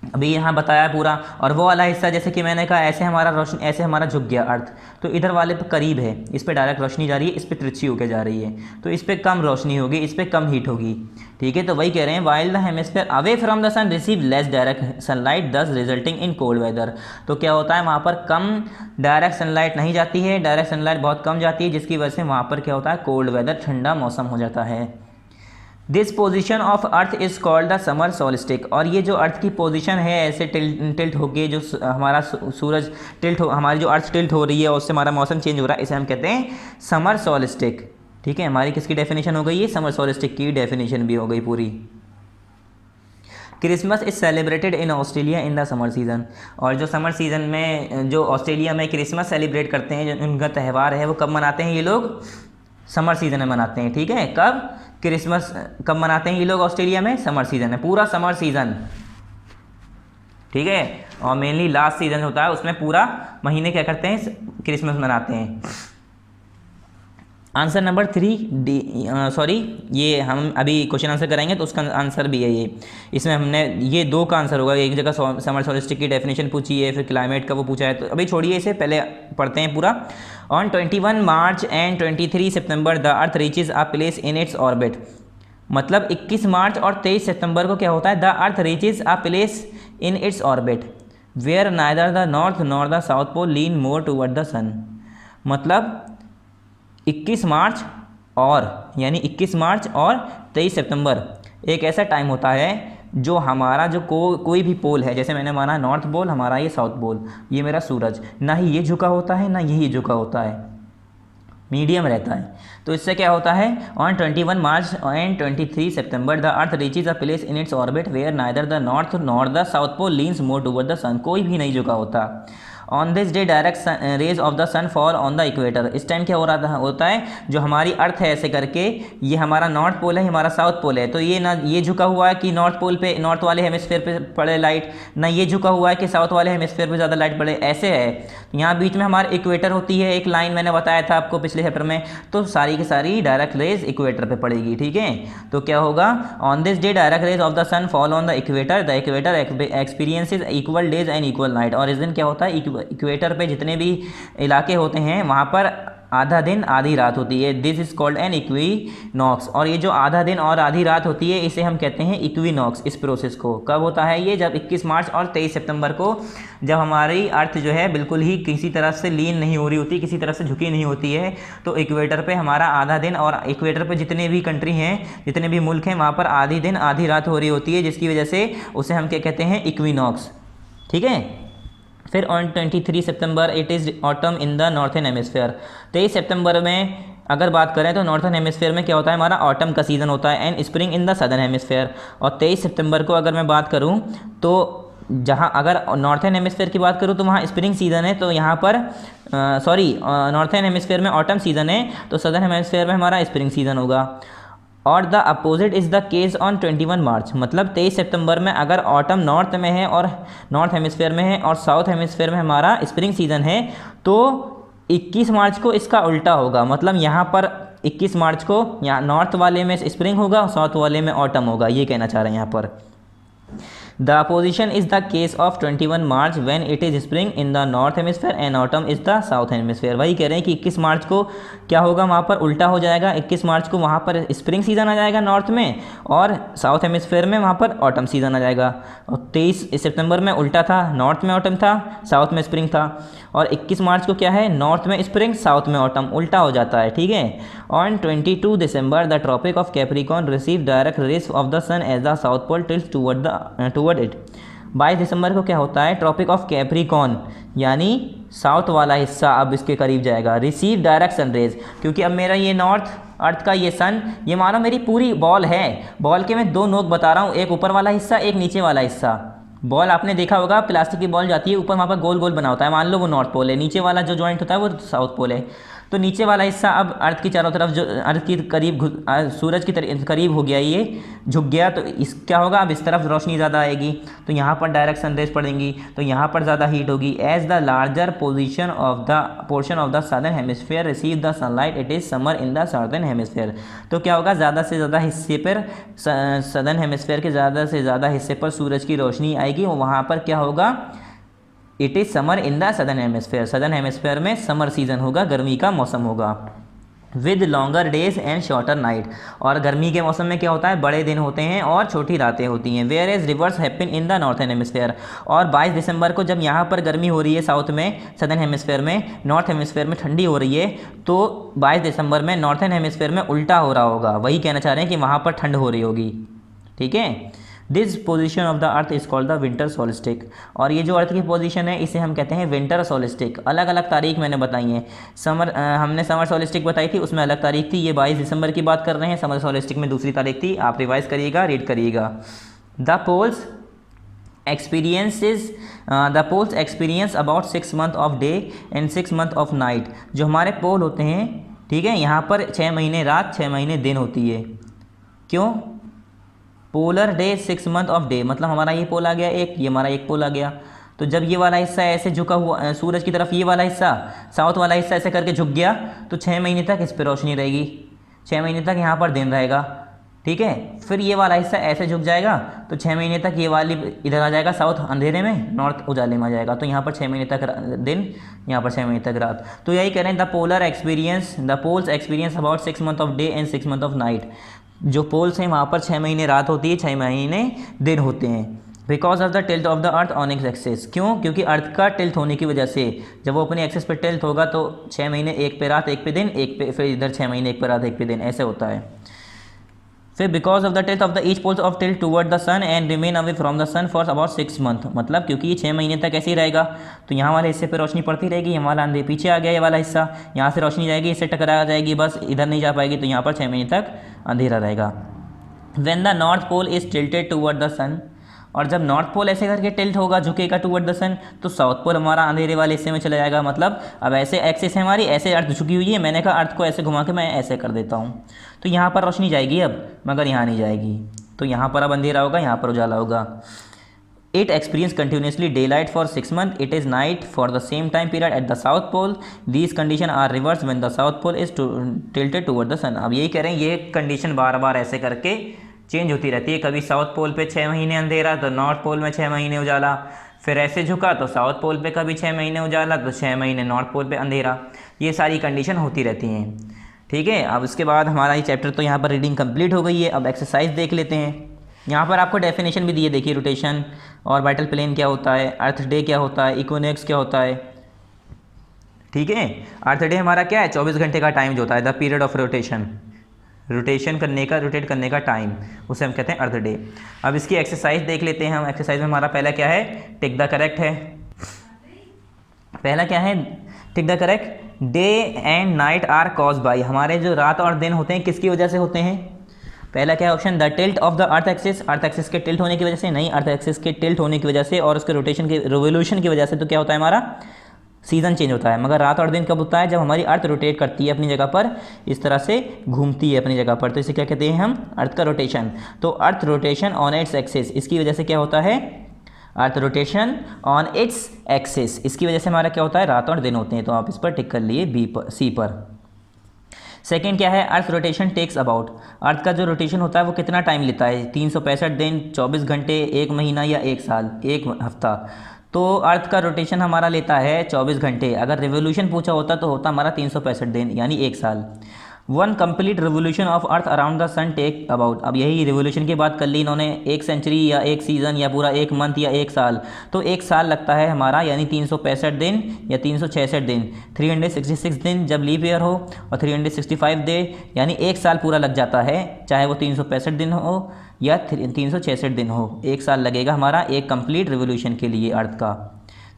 अभी यहाँ बताया पूरा। और वो वाला हिस्सा, जैसे कि मैंने कहा, ऐसे हमारा रोशनी, ऐसे हमारा झुक गया अर्थ, तो इधर वाले पे करीब है, इस पे डायरेक्ट रोशनी जा रही है, इस पे तिरछी होकर जा रही है, तो इस पे कम रोशनी होगी, इस पे कम हीट होगी, ठीक है। तो वही कह रहे हैं, while the hemisphere away from the sun receive less direct sunlight thus resulting in cold weather, तो क्या होता है, वहाँ पर कम डायरेक्ट सनलाइट नहीं जाती है, डायरेक्ट सनलाइट बहुत कम जाती है, जिसकी वजह से वहाँ पर क्या होता है, कोल्ड वेदर, ठंडा मौसम हो जाता है। This position of earth is called the summer solstice, और ये जो अर्थ की पोजीशन है, ऐसे टिल्ट होके जो हमारा सूरज टिल्ट हो, हमारी जो अर्थ टिल्ट हो रही है, उससे हमारा मौसम चेंज हो रहा है, इसे हम कहते हैं समर सोलिस्टिक, ठीक है। हमारी किसकी डेफिनेशन हो गई है, समर सोलिस्टिक की डेफिनेशन भी हो गई पूरी। Christmas is celebrated in Australia in the summer season, और जो समर सीज़न में जो ऑस्ट्रेलिया में क्रिसमस सेलिब्रेट करते हैं, जो उनका त्यौहार है, वो कब मनाते हैं ये लोग, समर सीज़न में मनाते हैं, ठीक है। कब, क्रिसमस कब मनाते हैं ये लोग ऑस्ट्रेलिया में, समर सीज़न है, पूरा समर सीज़न, ठीक है। और मेनली लास्ट सीज़न होता है, उसमें पूरा महीने क्या करते हैं, क्रिसमस मनाते हैं। आंसर नंबर 3 ये हम अभी क्वेश्चन आंसर कराएंगे, तो उसका आंसर भी है ये, इसमें हमने ये 2 का आंसर होगा, एक जगह समर सोलिस्टिक की डेफिनेशन पूछी है, फिर क्लाइमेट का वो पूछा है, तो अभी छोड़िए इसे, पहले पढ़ते हैं पूरा। On 21 March and 23 September the earth reaches a place in its orbit, मतलब 21 मार्च और 23 सितंबर को क्या होता है, the earth reaches a place in its orbit where neither the north nor the south pole lean more toward the sun, मतलब 21 मार्च और, यानी 21 मार्च और 23 सितंबर एक ऐसा टाइम होता है जो हमारा जो कोई भी पोल है, जैसे मैंने माना नॉर्थ पोल, हमारा ये साउथ पोल, ये मेरा सूरज, ना ही ये झुका होता है, ना यही झुका होता है, मीडियम रहता है। तो इससे क्या होता है, on 21 March and 23 September the earth reaches a place in its orbit where neither the north nor the south pole leans more toward the sun, कोई भी नहीं झुका होता। On this day direct rays of the sun fall on the equator, इस time क्या हो रहा होता है, जो हमारी अर्थ है ऐसे करके, ये हमारा नॉर्थ पोल है, हमारा साउथ पोल है, तो ये ना ये झुका हुआ है कि नॉर्थ पोल पे, नॉर्थ वाले हेमिस्फेयर पे पड़े लाइट, ना ये झुका हुआ है कि साउथ वाले हेमिस्फेयर पे ज़्यादा लाइट पड़े, ऐसे है। यहाँ बीच में हमारा इक्वेटर होती है, एक लाइन मैंने बताया था आपको पिछले चैप्टर में, तो सारी की सारी डायरेक्ट रेज इक्वेटर पे पड़ेगी, ठीक है। तो क्या होगा, on this day direct rays of the sun fall on the equator experiences equal days and equal night, और इस दिन क्या होता है, इक्वेटर पे जितने भी इलाके होते हैं वहाँ पर आधा दिन आधी रात होती है, this is called an equinox, और ये जो आधा दिन और आधी रात होती है, इसे हम कहते हैं इक्विनॉक्स। इस प्रोसेस को कब होता है, ये जब 21 मार्च और 23 सितंबर को, जब हमारी अर्थ जो है बिल्कुल ही किसी तरह से लीन नहीं हो रही होती, किसी तरह से झुकी नहीं होती है, तो इक्वेटर पे हमारा आधा दिन, और इक्वेटर पे जितने भी कंट्री हैं, जितने भी मुल्क हैं, वहाँ पर आधी दिन आधी रात हो रही होती है, जिसकी वजह से उसे हम क्या कहते हैं, इक्विनॉक्स, ठीक है। फिर on 23 September it is autumn in the northern hemisphere, 23 सितंबर में अगर बात करें तो नॉर्थन हेमिस्फेयर में क्या होता है, हमारा ऑटम का सीज़न होता है, and spring in the southern hemisphere. और 23 सितंबर को अगर मैं बात करूं तो जहां अगर नॉर्थन हेमिस्फेयर की बात करूं तो वहां स्प्रिंग सीज़न है, तो यहाँ पर नॉर्थन हेमिस्फेयर में ऑटम सीज़न है, तो सदर्न हेमिस्फेयर में हमारा स्प्रिंग सीज़न होगा। और the opposite is the case on 21 मार्च, मतलब 23 सितंबर में अगर ऑटम नॉर्थ में है और नॉर्थ हेमिस्फेयर में है, और साउथ हेमिस्फेयर में हमारा स्प्रिंग सीज़न है, तो 21 मार्च को इसका उल्टा होगा, मतलब यहाँ पर 21 मार्च को यहाँ नॉर्थ वाले में स्प्रिंग होगा, साउथ वाले में ऑटम होगा, ये कहना चाह रहे हैं यहाँ पर। The opposition is the case of 21 March when it is spring in the north hemisphere and autumn is the south hemisphere। वही कह रहे हैं कि 21 मार्च को क्या होगा, वहाँ पर उल्टा हो जाएगा, 21 मार्च को वहाँ पर स्प्रिंग सीज़न आ जाएगा नॉर्थ में, और साउथ हेमिस्फेयर में वहाँ पर ऑटम सीज़न आ जाएगा। और 23 सितंबर में उल्टा था, नॉर्थ में ऑटम था, साउथ में स्प्रिंग था, और 21 मार्च को क्या है, नॉर्थ में स्प्रिंग, साउथ में ऑटम, उल्टा हो जाता है, ठीक है। On 22 December the Tropic of Capricorn receive direct rays of the sun as the south pole tilts toward it. 22 दिसंबर को क्या होता है, ट्रॉपिक ऑफ कैप्रिकॉर्न यानी साउथ वाला हिस्सा अब इसके करीब जाएगा, रिसीव डायरेक्ट सन रेज, क्योंकि अब मेरा ये नॉर्थ अर्थ का ये सन, ये मानो मेरी पूरी बॉल है, बॉल के मैं दो नोक बता रहा हूँ, एक ऊपर वाला हिस्सा एक नीचे वाला हिस्सा। बॉल आपने देखा होगा, प्लास्टिक की बॉल जाती है ऊपर, वहाँ पर गोल गोल बना होता है, मान लो वो नॉर्थ पोल है, नीचे वाला जो जॉइंट होता है वो साउथ पोल है। तो नीचे वाला हिस्सा अब अर्थ की चारों तरफ, जो अर्थ की करीब सूरज की करीब हो गया, ये झुक गया, तो इस क्या होगा, अब इस तरफ रोशनी ज़्यादा आएगी, तो यहाँ पर डायरेक्ट सनरेज पड़ेंगी, तो यहाँ पर ज़्यादा हीट होगी। As the larger portion of the southern hemisphere receive the sunlight it is summer in the southern hemisphere. तो क्या होगा, ज़्यादा से ज़्यादा हिस्से पर, सदर्न हेमिस्फीयर के ज़्यादा से ज़्यादा हिस्से पर सूरज की रोशनी आएगी, और वहाँ पर क्या होगा, it is summer in the southern hemisphere, southern hemisphere में समर सीजन होगा, गर्मी का मौसम होगा। With longer days and shorter night, और गर्मी के मौसम में क्या होता है, बड़े दिन होते हैं और छोटी रातें होती हैं। Whereas reverse happen in the northern hemisphere, और 22 दिसंबर को जब यहाँ पर गर्मी हो रही है साउथ में, सदर्न हेमिस्फीयर में, नॉर्थ हेमिस्फीयर में ठंडी हो रही है, तो 22 दिसंबर में नॉर्थन हेमिस्फीयर में उल्टा हो रहा होगा, वही कहना चाह रहे हैं कि वहाँ पर ठंड हो रही होगी। ठीक है, this position of the earth is called the winter solstice, और ये जो अर्थ की पोजीशन है इसे हम कहते हैं विंटर सोलिस्टिक। अलग अलग तारीख मैंने बताई हैं, हमने समर सोलिस्टिक बताई थी, उसमें अलग तारीख थी, ये 22 दिसंबर की बात कर रहे हैं, समर सोलिस्टिक में दूसरी तारीख थी, आप रिवाइज करिएगा, रीड करिएगा। The poles experience about 6 months of day and 6 months of night. जो हमारे पोल होते हैं, ठीक है, यहाँ पर 6 महीने रात 6 महीने दिन होती है। क्यों? Polar day 6 months of day, मतलब हमारा ये पोल आ गया एक, ये हमारा एक पोल आ गया, तो जब ये वाला हिस्सा ऐसे झुका हुआ सूरज की तरफ, ये वाला हिस्सा साउथ वाला हिस्सा ऐसे करके झुक गया, तो 6 महीने तक इस पर रोशनी रहेगी, 6 महीने तक यहाँ पर दिन रहेगा। ठीक है, फिर ये वाला हिस्सा ऐसे झुक जाएगा, तो 6 महीने तक ये वाली इधर आ जाएगा, साउथ अंधेरे में, नॉर्थ उजाले में आ जाएगा, तो यहाँ पर 6 महीने तक दिन, यहाँ पर 6 महीने तक रात। तो यही कह रहे हैं, the poles experience about 6 months of day and 6 months of night. जो पोल्स हैं वहाँ पर 6 महीने रात होती है, 6 महीने दिन होते हैं। Because of the tilt of the earth on its axis, क्यों? क्योंकि अर्थ का टिल्ट होने की वजह से, जब वो अपनी एक्सिस पे टिल्ट होगा तो 6 महीने एक पे रात एक पे दिन, एक पे फिर इधर 6 महीने एक पे रात एक पे दिन, ऐसे होता है। फिर because of the tilt of the each poles of tilt toward the sun and remain away from the sun for about 6 months, मतलब क्योंकि ये 6 महीने तक ऐसे ही रहेगा, तो यहाँ वाले हिस्से पे रोशनी पड़ती रहेगी, ये वाला अंधे पीछे आ गया, ये वाला हिस्सा, यहाँ से रोशनी जाएगी, इससे टकरा जाएगी, बस इधर नहीं जा पाएगी, तो यहाँ पर 6 महीने तक अंधेरा रहेगा। When the north pole is tilted toward the sun, और जब नॉर्थ पोल ऐसे करके टिल्ट होगा, झुकेगा टूवर्ड द सन, तो साउथ पोल हमारा अंधेरे वाले हिस्से में चला जाएगा। मतलब अब ऐसे एक्सिस है हमारी, ऐसे अर्थ झुकी हुई है, मैंने कहा अर्थ को ऐसे घुमा के मैं ऐसे कर देता हूँ, तो यहाँ पर रोशनी जाएगी अब, मगर यहाँ नहीं जाएगी, तो यहाँ पर अब अंधेरा होगा, यहाँ पर उजाला होगा। It experiences continuously daylight for 6 months. It is night for the same time period at the south pole. These conditions are reversed when the south pole is tilted toward the sun. अब यही कह रहे हैं, ये condition बार बार ऐसे करके change होती रहती है। कभी साउथ पोल पे 6 महीने अंधेरा, तो नॉर्थ पोल में 6 महीने उजाला, फिर ऐसे झुका तो साउथ पोल पे कभी 6 महीने उजाला, तो 6 महीने नॉर्थ पोल पे अंधेरा। ये सारी कंडीशन होती रहती हैं। ठीक है, अब उसके बाद हमारा ये चैप्टर तो यहाँ पर रीडिंग कंप्लीट हो गई है। अब एक्सरसाइज देख लेते हैं। यहाँ पर आपको डेफिनेशन भी दी है, देखिए, रोटेशन और वाइटल प्लेन क्या होता है, अर्थ डे क्या होता है, इक्विनॉक्स क्या होता है। ठीक है, अर्थ डे हमारा क्या है, 24 घंटे का टाइम जो होता है, द पीरियड ऑफ रोटेशन करने का, रोटेट करने का टाइम, उसे हम कहते हैं अर्थ डे। अब इसकी एक्सरसाइज देख लेते हैं हम। एक्सरसाइज में हमारा पहला क्या है, टिक द करेक्ट है। पहला क्या है, tick the correct. Day and night are cause by, हमारे जो रात और दिन होते हैं किसकी वजह से होते हैं। पहला क्या है option, the tilt of the earth axis, earth axis के टिल्ट होने की वजह से, नहीं, अर्थ एक्सिस के टिल्ट होने की वजह से और उसके रोटेशन के रिवोल्यूशन की वजह से। तो क्या होता है, हमारा सीज़न चेंज होता है। मगर रात और दिन कब होता है, जब हमारी अर्थ रोटेट करती है अपनी जगह पर, इस तरह से घूमती है अपनी जगह पर, तो इसे क्या कहते हैं हम, अर्थ का रोटेशन। तो earth rotation on its axis, इसकी वजह से क्या होता है, earth rotation on its axis, इसकी वजह से हमारा क्या होता है, रात और दिन होते हैं। तो आप इस पर टिक कर लिए, बी पर, सी पर। सेकेंड क्या है, अर्थ रोटेशन टेक्स अबाउट, अर्थ का जो रोटेशन होता है वो कितना टाइम लेता है, 365 दिन, 24 घंटे, 1 महीना या 1 साल, 1 हफ्ता। तो अर्थ का रोटेशन हमारा लेता है 24 घंटे। अगर रिवोल्यूशन पूछा होता तो होता हमारा 365 दिन यानी 1 साल। 1 complete revolution of earth around the sun take about, अब यही रिवोल्यूशन की बात कर ली इन्होंने, 1 सेंचुरी या 1 सीज़न या पूरा 1 मंथ या 1 साल, तो 1 साल लगता है हमारा, यानी 365 दिन या 366 दिन, 366 दिन जब लीप ईयर हो, और 365 डे यानी 1 साल पूरा लग जाता है, चाहे वो 365 दिन हो या 366 दिन हो, 1 साल लगेगा हमारा एक कंप्लीट रिवोल्यूशन के लिए अर्थ का।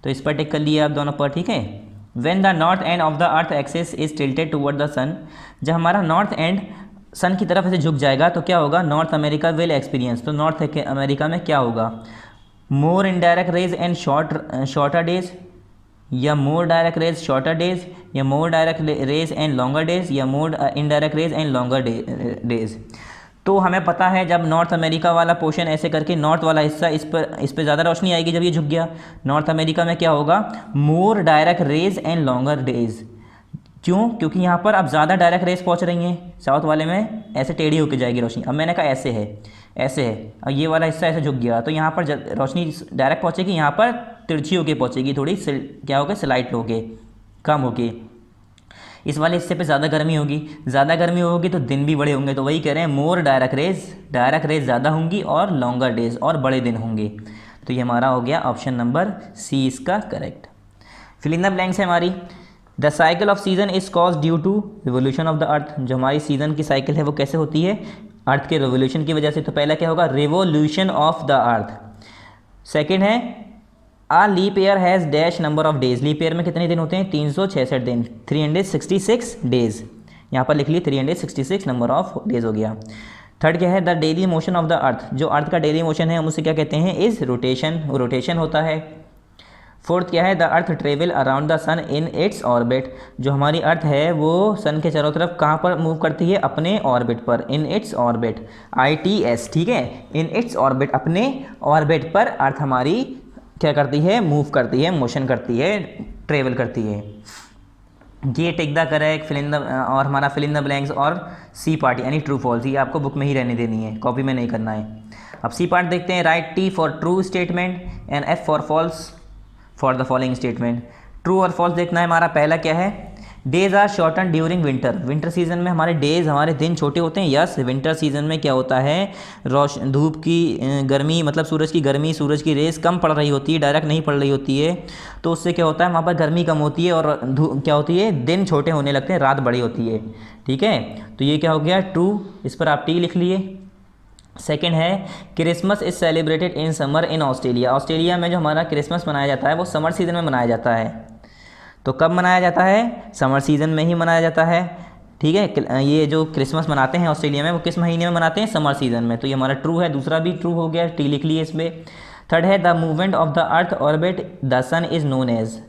तो इस पर टिक कर लिए आप दोनों पर, ठीक है। When the north end of the earth axis is tilted toward the sun, जब हमारा नॉर्थ एंड सन की तरफ ऐसे झुक जाएगा तो क्या होगा, नॉर्थ अमेरिका विल एक्सपीरियंस, तो नॉर्थ अमेरिका में क्या होगा, more indirect rays and shorter days, या more direct rays shorter days, या more direct rays and longer days, या more indirect rays and longer days. तो हमें पता है जब नॉर्थ अमेरिका वाला पोर्शन ऐसे करके नॉर्थ वाला हिस्सा इस पर ज़्यादा रोशनी आएगी जब ये झुक गया, नॉर्थ अमेरिका में क्या होगा, more direct rays and longer days. क्यों, क्योंकि यहाँ पर अब ज़्यादा डायरेक्ट रेज पहुँच रही हैं, साउथ वाले में ऐसे टेढ़ी होकर जाएगी रोशनी। अब मैंने कहा ऐसे है, ऐसे है, और ये वाला हिस्सा ऐसे झुक गया तो यहाँ पर रोशनी डायरेक्ट पहुँचेगी, यहाँ पर तिरछी होके पहुँचेगी, थोड़ी क्या होके स्लाइट होके, कम होके। इस वाले हिस्से पे ज़्यादा गर्मी होगी, ज़्यादा गर्मी होगी तो दिन भी बड़े होंगे, तो वही कह रहे हैं मोर डायरेक्ट रेज ज़्यादा होंगी और लॉन्गर डेज और बड़े दिन होंगे। तो ये हमारा हो गया ऑप्शन नंबर सी इसका correct. Fill in the blanks है हमारी, the cycle of season is cause due to revolution of the earth, जो हमारी सीज़न की साइकिल है वो कैसे होती है, अर्थ के रिवोल्यूशन की वजह से। तो पहला क्या होगा, revolution of the earth. Second है a leap year has dash number of days, leap year में कितने दिन होते हैं, 366 दिन, 366 डेज, यहाँ पर लिख लिए 366 नंबर ऑफ डेज हो गया। थर्ड क्या है, the daily motion of the earth, जो अर्थ का डेली मोशन है हम उसे क्या कहते हैं, इज रोटेशन होता है। फोर्थ क्या है, the earth travel around the sun in its orbit, जो हमारी अर्थ है वो सन के चारों तरफ कहाँ पर मूव करती है, अपने ऑर्बिट पर, इन इट्स ऑर्बिट, ITS, ठीक है, इन इट्स ऑर्बिट, अपने ऑर्बिट पर अर्थ हमारी क्या करती है, मूव करती है, मोशन करती है, ट्रेवल करती है। ये tick the correct, fill in the, और हमारा फिल इन द ब्लैंक्स और सी पार्ट यानी ट्रू फॉल्स, ये आपको बुक में ही रहने देनी है, कॉपी में नहीं करना है। अब सी पार्ट देखते हैं, write T for true statement and F for false for the following statement. True और फॉल्स देखना है हमारा। पहला क्या है, days are shorten during winter, winter season में हमारे डेज, हमारे दिन छोटे होते हैं। यस, विंटर सीजन में क्या होता है, धूप की गर्मी, मतलब सूरज की गर्मी, सूरज की रेस कम पड़ रही होती है, डायरेक्ट नहीं पड़ रही होती है, तो उससे क्या होता है वहाँ पर गर्मी कम होती है और क्या होती है, दिन छोटे होने लगते हैं, रात बड़ी होती है, ठीक है। तो ये क्या हो गया, ट्रू, इस पर आप टी लिख लिए। सेकेंड है, Christmas is celebrated in summer in Australia, Australia में जो हमारा क्रिसमस मनाया जाता है वो समर सीजन में मनाया जाता है। तो कब मनाया जाता है, समर सीजन में ही मनाया जाता है, ठीक है। ये जो क्रिसमस मनाते हैं ऑस्ट्रेलिया में वो किस महीने में मनाते हैं, समर सीजन में, तो ये हमारा ट्रू है। दूसरा भी ट्रू हो गया, टी लिख लिए इसमें। थर्ड है, the movement of the earth orbit the sun is known as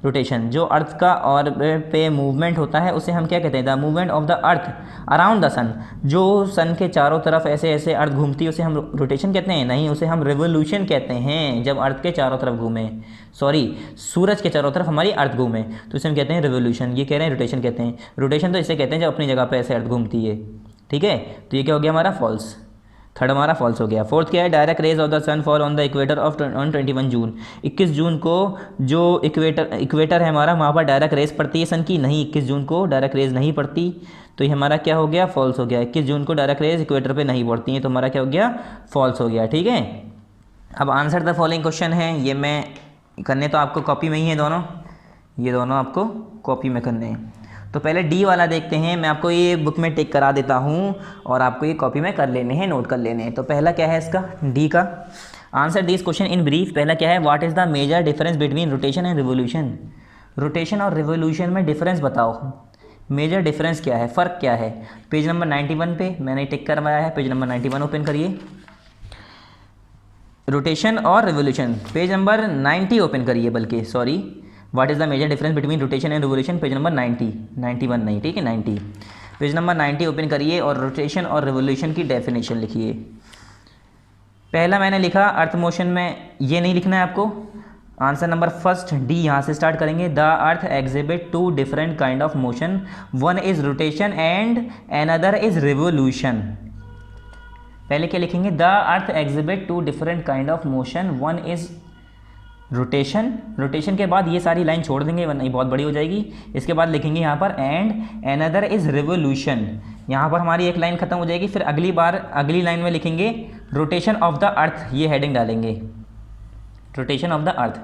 rotation, जो अर्थ का ऑर्बिट पे मूवमेंट होता है उसे हम क्या कहते हैं, the movement of the earth around the sun, जो सन के चारों तरफ ऐसे ऐसे अर्थ घूमती है उसे हम रोटेशन कहते हैं, नहीं, उसे हम रिवोल्यूशन कहते हैं। जब अर्थ के चारों तरफ घूमे, सॉरी, सूरज के चारों तरफ हमारी अर्थ घूमे तो इसे हम कहते हैं रिवोल्यूशन, ये कह रहे हैं रोटेशन कहते हैं। रोटेशन तो इसे कहते हैं जब अपनी जगह पर ऐसे अर्थ घूमती है, ठीक है। तो ये क्या हो गया हमारा फॉल्स, थर्ड हमारा फॉल्स हो गया। फोर्थ क्या है, direct rays of the sun fall on the equator of on 21 June, 21 जून को जो इक्वेटर है हमारा वहाँ पर डायरेक्ट रेज पड़ती है सन की, नहीं, 21 जून को डायरेक्ट रेज नहीं पड़ती, तो ये हमारा क्या हो गया, फॉल्स हो गया। 21 जून को डायरेक्ट रेज इक्वेटर पे नहीं पड़ती हैं, तो हमारा क्या हो गया, फॉल्स हो गया, ठीक है। अब आंसर द फॉलोइंग क्वेश्चन है, ये मैं करने तो आपको कॉपी में ही है दोनों, ये दोनों आपको कॉपी में करने हैं। तो पहले डी वाला देखते हैं, मैं आपको ये बुक में टिक करा देता हूँ और आपको ये कॉपी में कर लेने हैं, नोट कर लेने हैं। तो पहला क्या है इसका, डी का answer this question in brief. पहला क्या है, what is the major difference between rotation and revolution, rotation और रिवोल्यूशन में डिफरेंस बताओ, मेजर डिफरेंस क्या है, फ़र्क क्या है। पेज नंबर 91 पे मैंने टिक करवाया है, पेज नंबर 91 ओपन करिए, रोटेशन और रिवोल्यूशन, पेज नंबर 90 ओपन करिए, बल्कि sorry, what is the major difference between rotation and revolution, page number 90, 91 नहीं, ठीक है, 90, पेज नंबर 90 ओपन करिए और रोटेशन और रिवोल्यूशन की डेफिनेशन लिखिए। पहला मैंने लिखा अर्थ मोशन में, ये नहीं लिखना है आपको, आंसर नंबर फर्स्ट डी यहाँ से स्टार्ट करेंगे। The earth exhibit two different kind of motion, one is rotation and another is revolution. पहले क्या लिखेंगे, the earth exhibit two different kind of motion, one is rotation, rotation के बाद ये सारी लाइन छोड़ देंगे वरना ये बहुत बड़ी हो जाएगी। इसके बाद लिखेंगे यहाँ पर एंड अनदर इज रिवोल्यूशन, यहाँ पर हमारी एक लाइन खत्म हो जाएगी। फिर अगली बार अगली लाइन में लिखेंगे रोटेशन ऑफ द अर्थ, ये हेडिंग डालेंगे, रोटेशन ऑफ द अर्थ,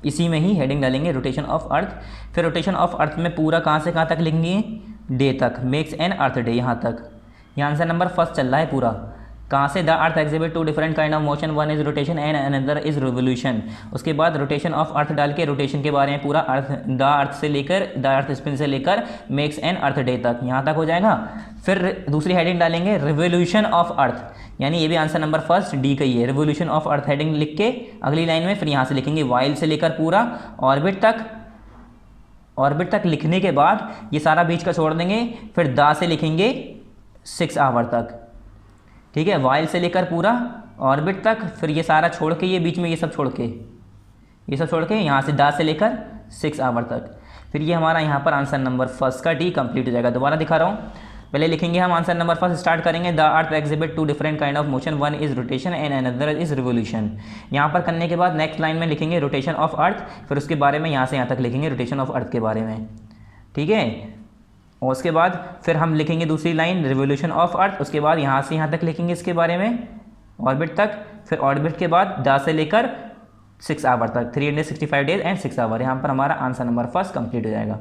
इसी में ही हेडिंग डालेंगे रोटेशन ऑफ अर्थ। फिर रोटेशन ऑफ अर्थ में पूरा कहाँ से कहाँ तक लिखेंगे, डे तक, मेक्स एन अर्थ डे, यहाँ तक। यहाँ आंसर नंबर फर्स्ट चल रहा है पूरा, कहाँ से, the earth exhibit two different kind of motion, one is rotation and another is revolution. उसके बाद रोटेशन ऑफ अर्थ डाल के रोटेशन के बारे में पूरा अर्थ, द अर्थ से लेकर, द अर्थ स्पिन से लेकर मेक्स एन अर्थ डे तक, यहाँ तक हो जाएगा। फिर दूसरी हेडिंग डालेंगे रिवोल्यूशन ऑफ अर्थ, यानी ये भी आंसर नंबर फर्स्ट डी का ही है। रिवोल्यूशन ऑफ अर्थ हेडिंग लिख के अगली लाइन में फिर यहाँ से लिखेंगे वाइल से लेकर पूरा ऑर्बिट तक, ऑर्बिट तक लिखने के बाद ये सारा बीच का छोड़ देंगे, फिर दा से लिखेंगे 6 आवर तक, ठीक है, वाइल से लेकर पूरा ऑर्बिट तक, फिर ये सारा छोड़ के, ये बीच में ये सब छोड़ के, ये सब छोड़ के यहाँ से दा से लेकर 6 आवर तक, फिर ये हमारा यहाँ पर आंसर नंबर फर्स्ट का डी कंप्लीट हो जाएगा। दोबारा दिखा रहा हूँ, पहले लिखेंगे हम आंसर नंबर फर्स्ट, स्टार्ट करेंगे the earth exhibit two different kind of motion, one is rotation and another is revolution. यहाँ पर करने के बाद नेक्स्ट लाइन में लिखेंगे रोटेशन ऑफ अर्थ, फिर उसके बारे में यहाँ से यहाँ तक लिखेंगे रोटेशन ऑफ अर्थ के बारे में, ठीक है। और उसके बाद फिर हम लिखेंगे दूसरी लाइन रिवोल्यूशन ऑफ अर्थ, उसके बाद यहाँ से यहाँ तक लिखेंगे इसके बारे में ऑर्बिट तक, फिर ऑर्बिट के बाद दा से लेकर 6 आवर तक, 365 डेज एंड 6 आवर। यहाँ पर हमारा आंसर नंबर फर्स्ट कंप्लीट हो जाएगा,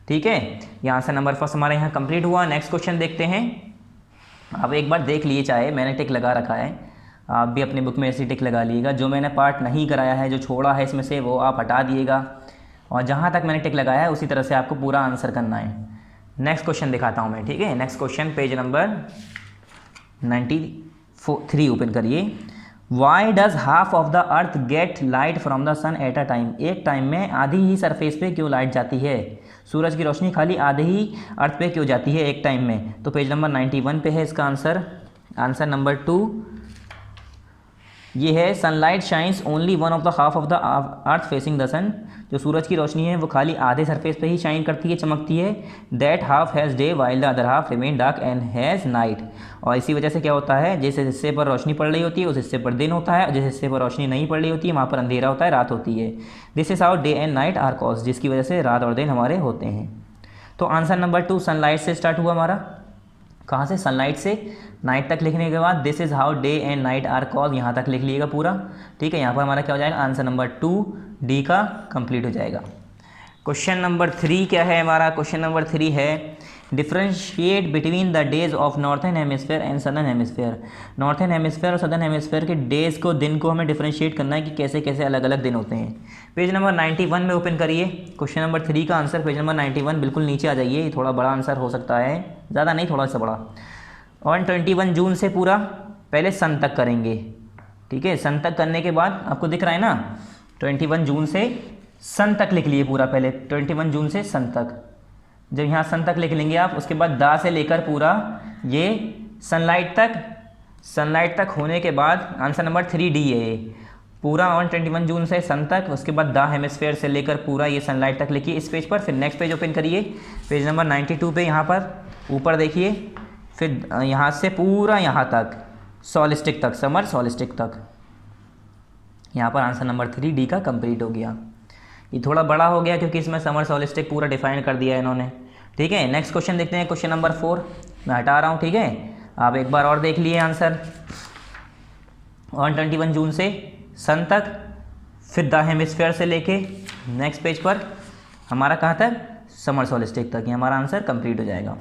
ठीक है। ये आंसर नंबर फर्स्ट हमारे यहाँ कंप्लीट हुआ। नेक्स्ट क्वेश्चन देखते हैं। आप एक बार देख लिए, चाहे मैंने टिक लगा रखा है, आप भी अपनी बुक में ऐसी टिक लगा लीजिएगा। जो मैंने पार्ट नहीं कराया है, जो छोड़ा है इसमें से, वो आप हटा दिएगा, और जहाँ तक मैंने टिक लगाया है उसी तरह से आपको पूरा आंसर करना है। नेक्स्ट क्वेश्चन दिखाता हूँ मैं, ठीक है। Next question page number 93 open करिए। Why does half of the earth get light from the sun at a time, एक टाइम में आधी ही सरफेस पे क्यों लाइट जाती है? सूरज की रोशनी खाली आधे ही अर्थ पे क्यों जाती है एक टाइम में? तो पेज नंबर 91 पे है इसका आंसर। आंसर नंबर 2 ये है, sunlight shines only one of the half of the earth facing the sun, जो सूरज की रोशनी है वो खाली आधे सरफेस पे ही शाइन करती है, चमकती है। That half has day while the other half remain dark and has night, और इसी वजह से क्या होता है, जिस हिस्से पर रोशनी पड़ रही होती है उस हिस्से पर दिन होता है, और जिस हिस्से पर रोशनी नहीं पड़ रही होती है वहाँ पर अंधेरा होता है, रात होती है। This is how day and night are cause, जिसकी वजह से रात और दिन हमारे होते हैं। तो आंसर नंबर 2 सनलाइट से स्टार्ट हुआ हमारा, कहाँ से, सनलाइट से। नाइट तक लिखने के बाद this is how day and night are called, यहाँ तक लिख लीजिएगा पूरा, ठीक है। यहाँ पर हमारा क्या हो जाएगा, आंसर नंबर 2 डी का कंप्लीट हो जाएगा। क्वेश्चन नंबर 3 क्या है हमारा, क्वेश्चन नंबर 3 है differentiate between the days of northern hemisphere and southern hemisphere. Northern hemisphere और सदर्न हेमिस्फेयर के डेज़ को, दिन को हमें डिफ्रेंशिएट करना है कि कैसे कैसे अलग अलग दिन होते हैं। पेज नंबर 91 में ओपन करिए, क्वेश्चन नंबर 3 का आंसर पेज नंबर 91, बिल्कुल नीचे आ जाइए, थोड़ा बड़ा आंसर हो सकता है, ज़्यादा नहीं, थोड़ा सा बड़ा। और 21 जून से पूरा पहले सन तक करेंगे, ठीक है। सन तक करने के बाद आपको दिख रहा है ना, 21 जून से सन तक लिख लिए पूरा, पहले 21 जून से सन तक। जब यहाँ सन तक लिख लेंगे आप, उसके बाद दा से लेकर पूरा ये सनलाइट तक, सनलाइट तक होने के बाद आंसर नंबर 3 डी है ये पूरा, ऑन 21 जून से सन तक। उसके बाद द हेमिस्फेयर से लेकर पूरा ये सनलाइट तक लिखिए इस पेज पर। फिर नेक्स्ट पेज ओपन करिए, पेज नंबर 92 पे, यहाँ पर ऊपर देखिए, फिर यहाँ से पूरा यहाँ तक सॉलिस्टिक तक, समर सॉलिस्टिक तक। यहाँ पर आंसर नंबर 3 डी का कंप्लीट हो गया। ये थोड़ा बड़ा हो गया क्योंकि इसमें समर सॉलिस्टिक पूरा डिफाइन कर दिया है इन्होंने, ठीक है। नेक्स्ट क्वेश्चन देखते हैं, क्वेश्चन नंबर 4 मैं हटा रहा हूँ, ठीक है। आप एक बार और देख लिए आंसर, ऑन 21 जून से सन तक, फिर द हेमिस्फेयर से लेके नेक्स्ट पेज पर हमारा कहाँ तक, समर सॉलिस्टिक तक। ये हमारा आंसर कंप्लीट हो जाएगा।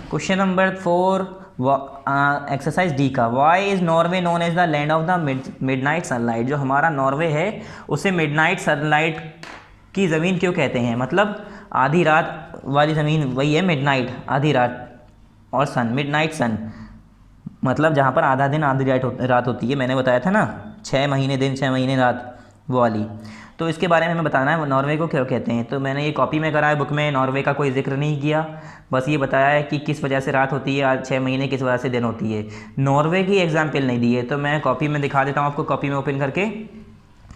क्वेश्चन नंबर 4 एक्सरसाइज डी का, why is Norway known as the land of the midnight sunlight. जो हमारा नॉर्वे है उसे मिडनाइट सनलाइट की ज़मीन क्यों कहते हैं? मतलब आधी रात वाली ज़मीन, वही है मिडनाइट, आधी रात, और सन, मिडनाइट सन, मतलब जहाँ पर आधा दिन आधी रात होती है। मैंने बताया था ना, 6 महीने दिन 6 महीने रात, वो वाली। तो इसके बारे में हमें बताना है नॉर्वे को क्यों कहते हैं। तो मैंने ये कॉपी में करा है, बुक में नॉर्वे का कोई जिक्र नहीं किया, बस ये बताया है कि किस वजह से रात होती है, आज 6 महीने किस वजह से दिन होती है। नॉर्वे की एग्जाम्पल नहीं दी है, तो मैं कॉपी में दिखा देता हूँ आपको, कॉपी में ओपन करके।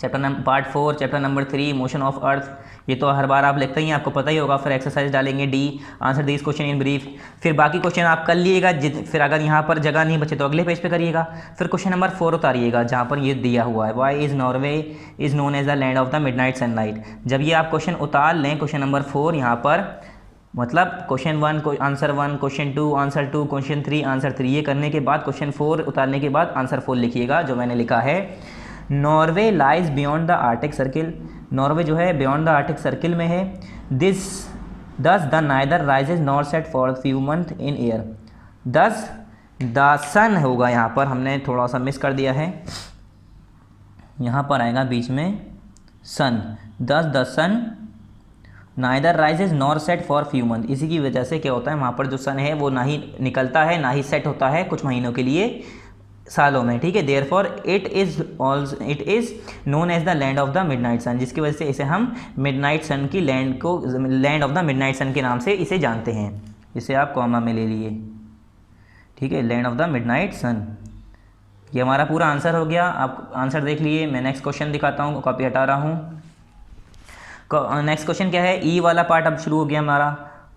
Part 4 chapter number 3 motion of earth, ये तो हर बार आप लिखते ही हैं, आपको पता ही होगा। फिर एक्सरसाइज डालेंगे D, answer this question in brief. फिर बाकी क्वेश्चन आप कर लिएगा, फिर अगर यहाँ पर जगह नहीं बचे तो अगले पेज पे करिएगा। फिर क्वेश्चन नंबर 4 उतारिएगा जहाँ पर ये दिया हुआ है, why is Norway is known as the land of the midnight sunlight. जब ये आप क्वेश्चन उतार लें, क्वेश्चन नंबर 4 यहाँ पर, मतलब question 1 answer 1, question 2 answer 2, question 3 answer 3, ये करने के बाद क्वेश्चन 4 उतारने के बाद आंसर 4 लिखिएगा, जो मैंने लिखा है। Norway lies beyond the Arctic circle, Norway जो है बियॉन्ड द आर्टिक सर्किल में है। दस the neither rises nor set for few month in year, दस द सन होगा, यहाँ पर हमने थोड़ा सा मिस कर दिया है, यहाँ पर आएगा बीच में sun. The sun neither rises nor set for few month. इसी की वजह से क्या होता है, वहाँ पर जो सन है वो ना ही निकलता है ना ही सेट होता है कुछ महीनों के लिए, सालों में, ठीक है। Therefore it is known as the land of the midnight sun, जिसकी वजह से इसे हम मिडनाइट सन की लैंड को, लैंड ऑफ द मिडनाइट सन के नाम से इसे जानते हैं। इसे आप कॉमा में ले लिए, ठीक है, लैंड ऑफ द मिडनाइट सन। ये हमारा पूरा आंसर हो गया, आप आंसर देख लिए। मैं नेक्स्ट क्वेश्चन दिखाता हूँ, कॉपी हटा रहा हूँ। नेक्स्ट क्वेश्चन क्या है, ई वाला पार्ट अब शुरू हो गया हमारा।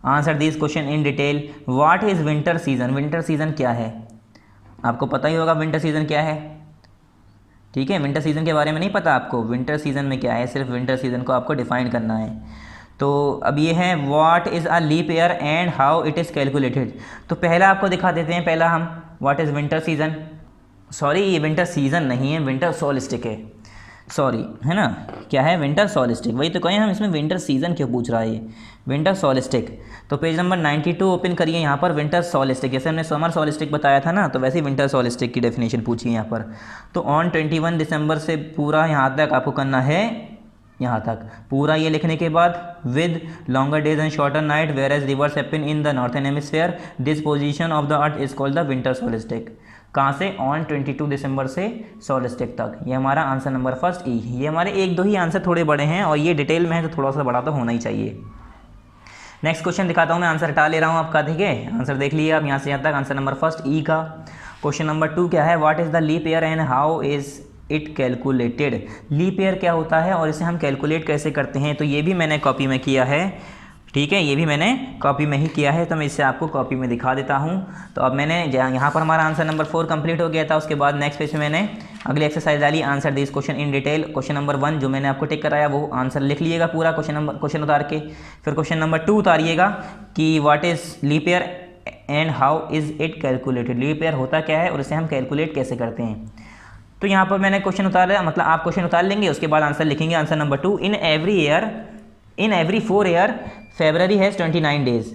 Answer this question in detail. What is winter season? Winter season क्या है? आपको पता ही होगा विंटर सीजन क्या है, ठीक है। विंटर सीजन के बारे में नहीं पता आपको, विंटर सीजन में क्या है, सिर्फ विंटर सीजन को आपको डिफाइन करना है। तो अब ये है what is a leap year and how it is calculated. तो पहला आपको दिखा देते हैं, पहला हम what is winter season, sorry ये विंटर सीजन नहीं है, विंटर सोलिस्टिक है, सॉरी, है ना, क्या है, विंटर सोलिस्टिक। वही तो कहें हम, इसमें विंटर सीजन क्यों पूछ रहा है ये, विंटर सोलिस्टिक। तो पेज नंबर 92 ओपन करिए, यहाँ पर विंटर सोलिस्टिक, जैसे हमने समर सोलिस्टिक बताया था ना, तो वैसे ही विंटर सोलिस्टिक की डेफिनेशन पूछी है यहाँ पर। तो ऑन 21 दिसंबर से पूरा यहाँ तक आपको करना है, यहाँ तक पूरा ये लिखने के बाद with longer days and shorter night whereas reverse happen in the northern hemisphere this position of the earth is called the winter solstice. कहाँ से, ऑन 22 दिसंबर से सोलिस्टिक तक। ये हमारा आंसर नंबर फर्स्ट ई। ये हमारे एक दो ही आंसर थोड़े बड़े हैं और ये डिटेल में है तो थोड़ा सा बड़ा तो होना ही चाहिए। नेक्स्ट क्वेश्चन दिखाता हूँ मैं, आंसर हटा ले रहा हूँ आपका, ठीक है। आंसर देख लिए आप यहाँ से यहाँ तक, आंसर नंबर फर्स्ट ई का। क्वेश्चन नंबर 2 क्या है, what is the leap year and how is it calculated. Leap year क्या होता है और इसे हम कैलकुलेट कैसे करते हैं, तो ये भी मैंने कॉपी में किया है, ठीक है, ये भी मैंने कॉपी में ही किया है, तो मैं इसे आपको कॉपी में दिखा देता हूँ। तो अब मैंने यहाँ पर हमारा आंसर नंबर 4 कंप्लीट हो गया था। उसके बाद नेक्स्ट पेज में मैंने अगली एक्सरसाइज डाली, answer this question in detail. Question number 1 जो मैंने आपको टिक कराया वो आंसर लिख लीजिएगा पूरा, क्वेश्चन उतार के। फिर क्वेश्चन नंबर 2 उतारिएगा कि what is leap year and how is it calculated. Leap year होता क्या है और इसे हम कैलकुलेट कैसे करते हैं। तो यहाँ पर मैंने क्वेश्चन उतारा, मतलब आप क्वेश्चन उतार लेंगे, उसके बाद आंसर लिखेंगे। Answer number 2, in every 4 year February has 29 days.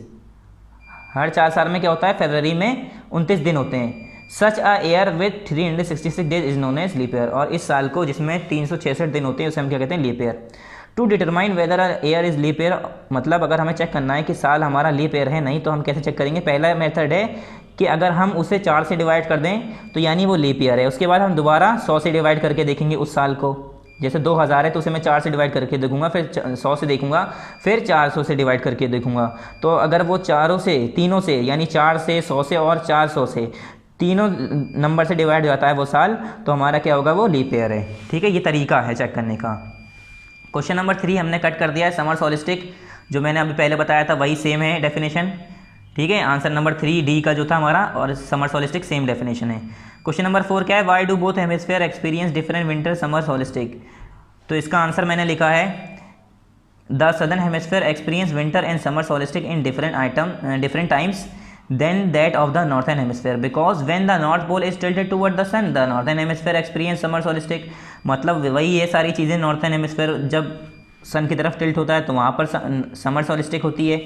हर 4 साल में क्या होता है, फरवरी में 29 दिन होते हैं। Such a year with 366 days is known as leap year. और इस साल को जिसमें 366 दिन होते हैं उसे हम क्या कहते हैं, leap year. To determine whether a year is leap year, मतलब अगर हमें चेक करना है कि साल हमारा लीप ईयर है नहीं, तो हम कैसे चेक करेंगे। पहला मेथड है कि अगर हम उसे 4 से डिवाइड कर दें तो यानी वो लीप ईयर है। उसके बाद हम दोबारा 100 से डिवाइड करके देखेंगे उस साल को। जैसे 2000 है तो उसे मैं 4 से डिवाइड करके देखूंगा, फिर 100 से देखूंगा, फिर 400 से डिवाइड करके देखूंगा। तो अगर वो तीनों से यानी 4 से, 100 से और 400 से, तीनों नंबर से डिवाइड हो जाता है वो साल, तो हमारा क्या होगा, वो लीप ईयर है, ठीक है। ये तरीका है चेक करने का। क्वेश्चन नंबर 3 हमने कट कर दिया है, समर सोलिस्टिक, जो मैंने अभी पहले बताया था वही सेम है डेफिनेशन, ठीक है। आंसर नंबर 3 डी का जो था हमारा, और समर सोलिस्टिक सेम डेफिनेशन है। क्वेश्चन नंबर 4 क्या है, why do both hemisphere experience different winter summer solstice. तो इसका आंसर मैंने लिखा है, the southern hemisphere experience winter and summer solstice in different times than that of the northern hemisphere because when the north pole is tilted toward the sun the northern hemisphere experience summer solstice. मतलब वही ये सारी चीज़ें, northern hemisphere जब सन की तरफ tilt होता है तो वहाँ पर समर सोलिस्टिक होती है,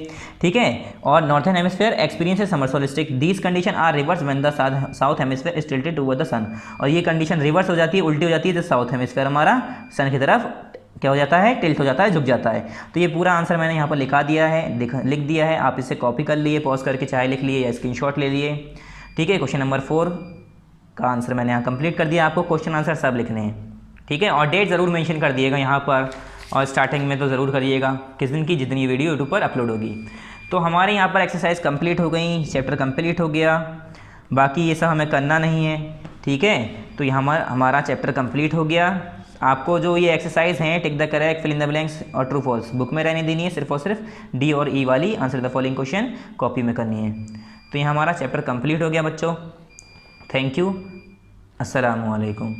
ठीक है। और नॉर्थन हेमिस्फीयर एक्सपीरियंस है summer solstice. These condition are reverse when the south hemisphere is tilted toward the sun. और ये कंडीशन रिवर्स हो जाती है, उल्टी हो जाती है, जब साउथ हेमिस्फीयर हमारा सन की तरफ क्या हो जाता है, टिल्ट हो जाता है, झुक जाता है। तो ये पूरा आंसर मैंने यहाँ पर लिखा दिया है, लिख दिया है। आप इसे कॉपी कर लिए, पॉज करके चाहे लिख लिए या स्क्रीनशॉट ले लिए, ठीक है। क्वेश्चन नंबर 4 का आंसर मैंने यहाँ कंप्लीट कर दिया। आपको क्वेश्चन आंसर सब लिखने हैं, ठीक है। और डेट ज़रूर मेंशन कर दिएगा यहाँ पर, और स्टार्टिंग में तो ज़रूर करिएगा किस दिन की, जितनी वीडियो यूट्यूब पर अपलोड होगी। तो हमारे यहाँ पर एक्सरसाइज कंप्लीट हो गई, चैप्टर कंप्लीट हो गया, बाकी ये सब हमें करना नहीं है, ठीक है। तो ये हमारा चैप्टर कंप्लीट हो गया। आपको जो ये एक्सरसाइज हैं, tick the correct, fill in the blanks और ट्रू फॉल्स, बुक में रहने देनी है, सिर्फ और सिर्फ डी और ई वाली answer the following question copy में करनी है। तो ये हमारा चैप्टर कंप्लीट हो गया बच्चों। थैंक यू, अस्सलामु अलैकुम।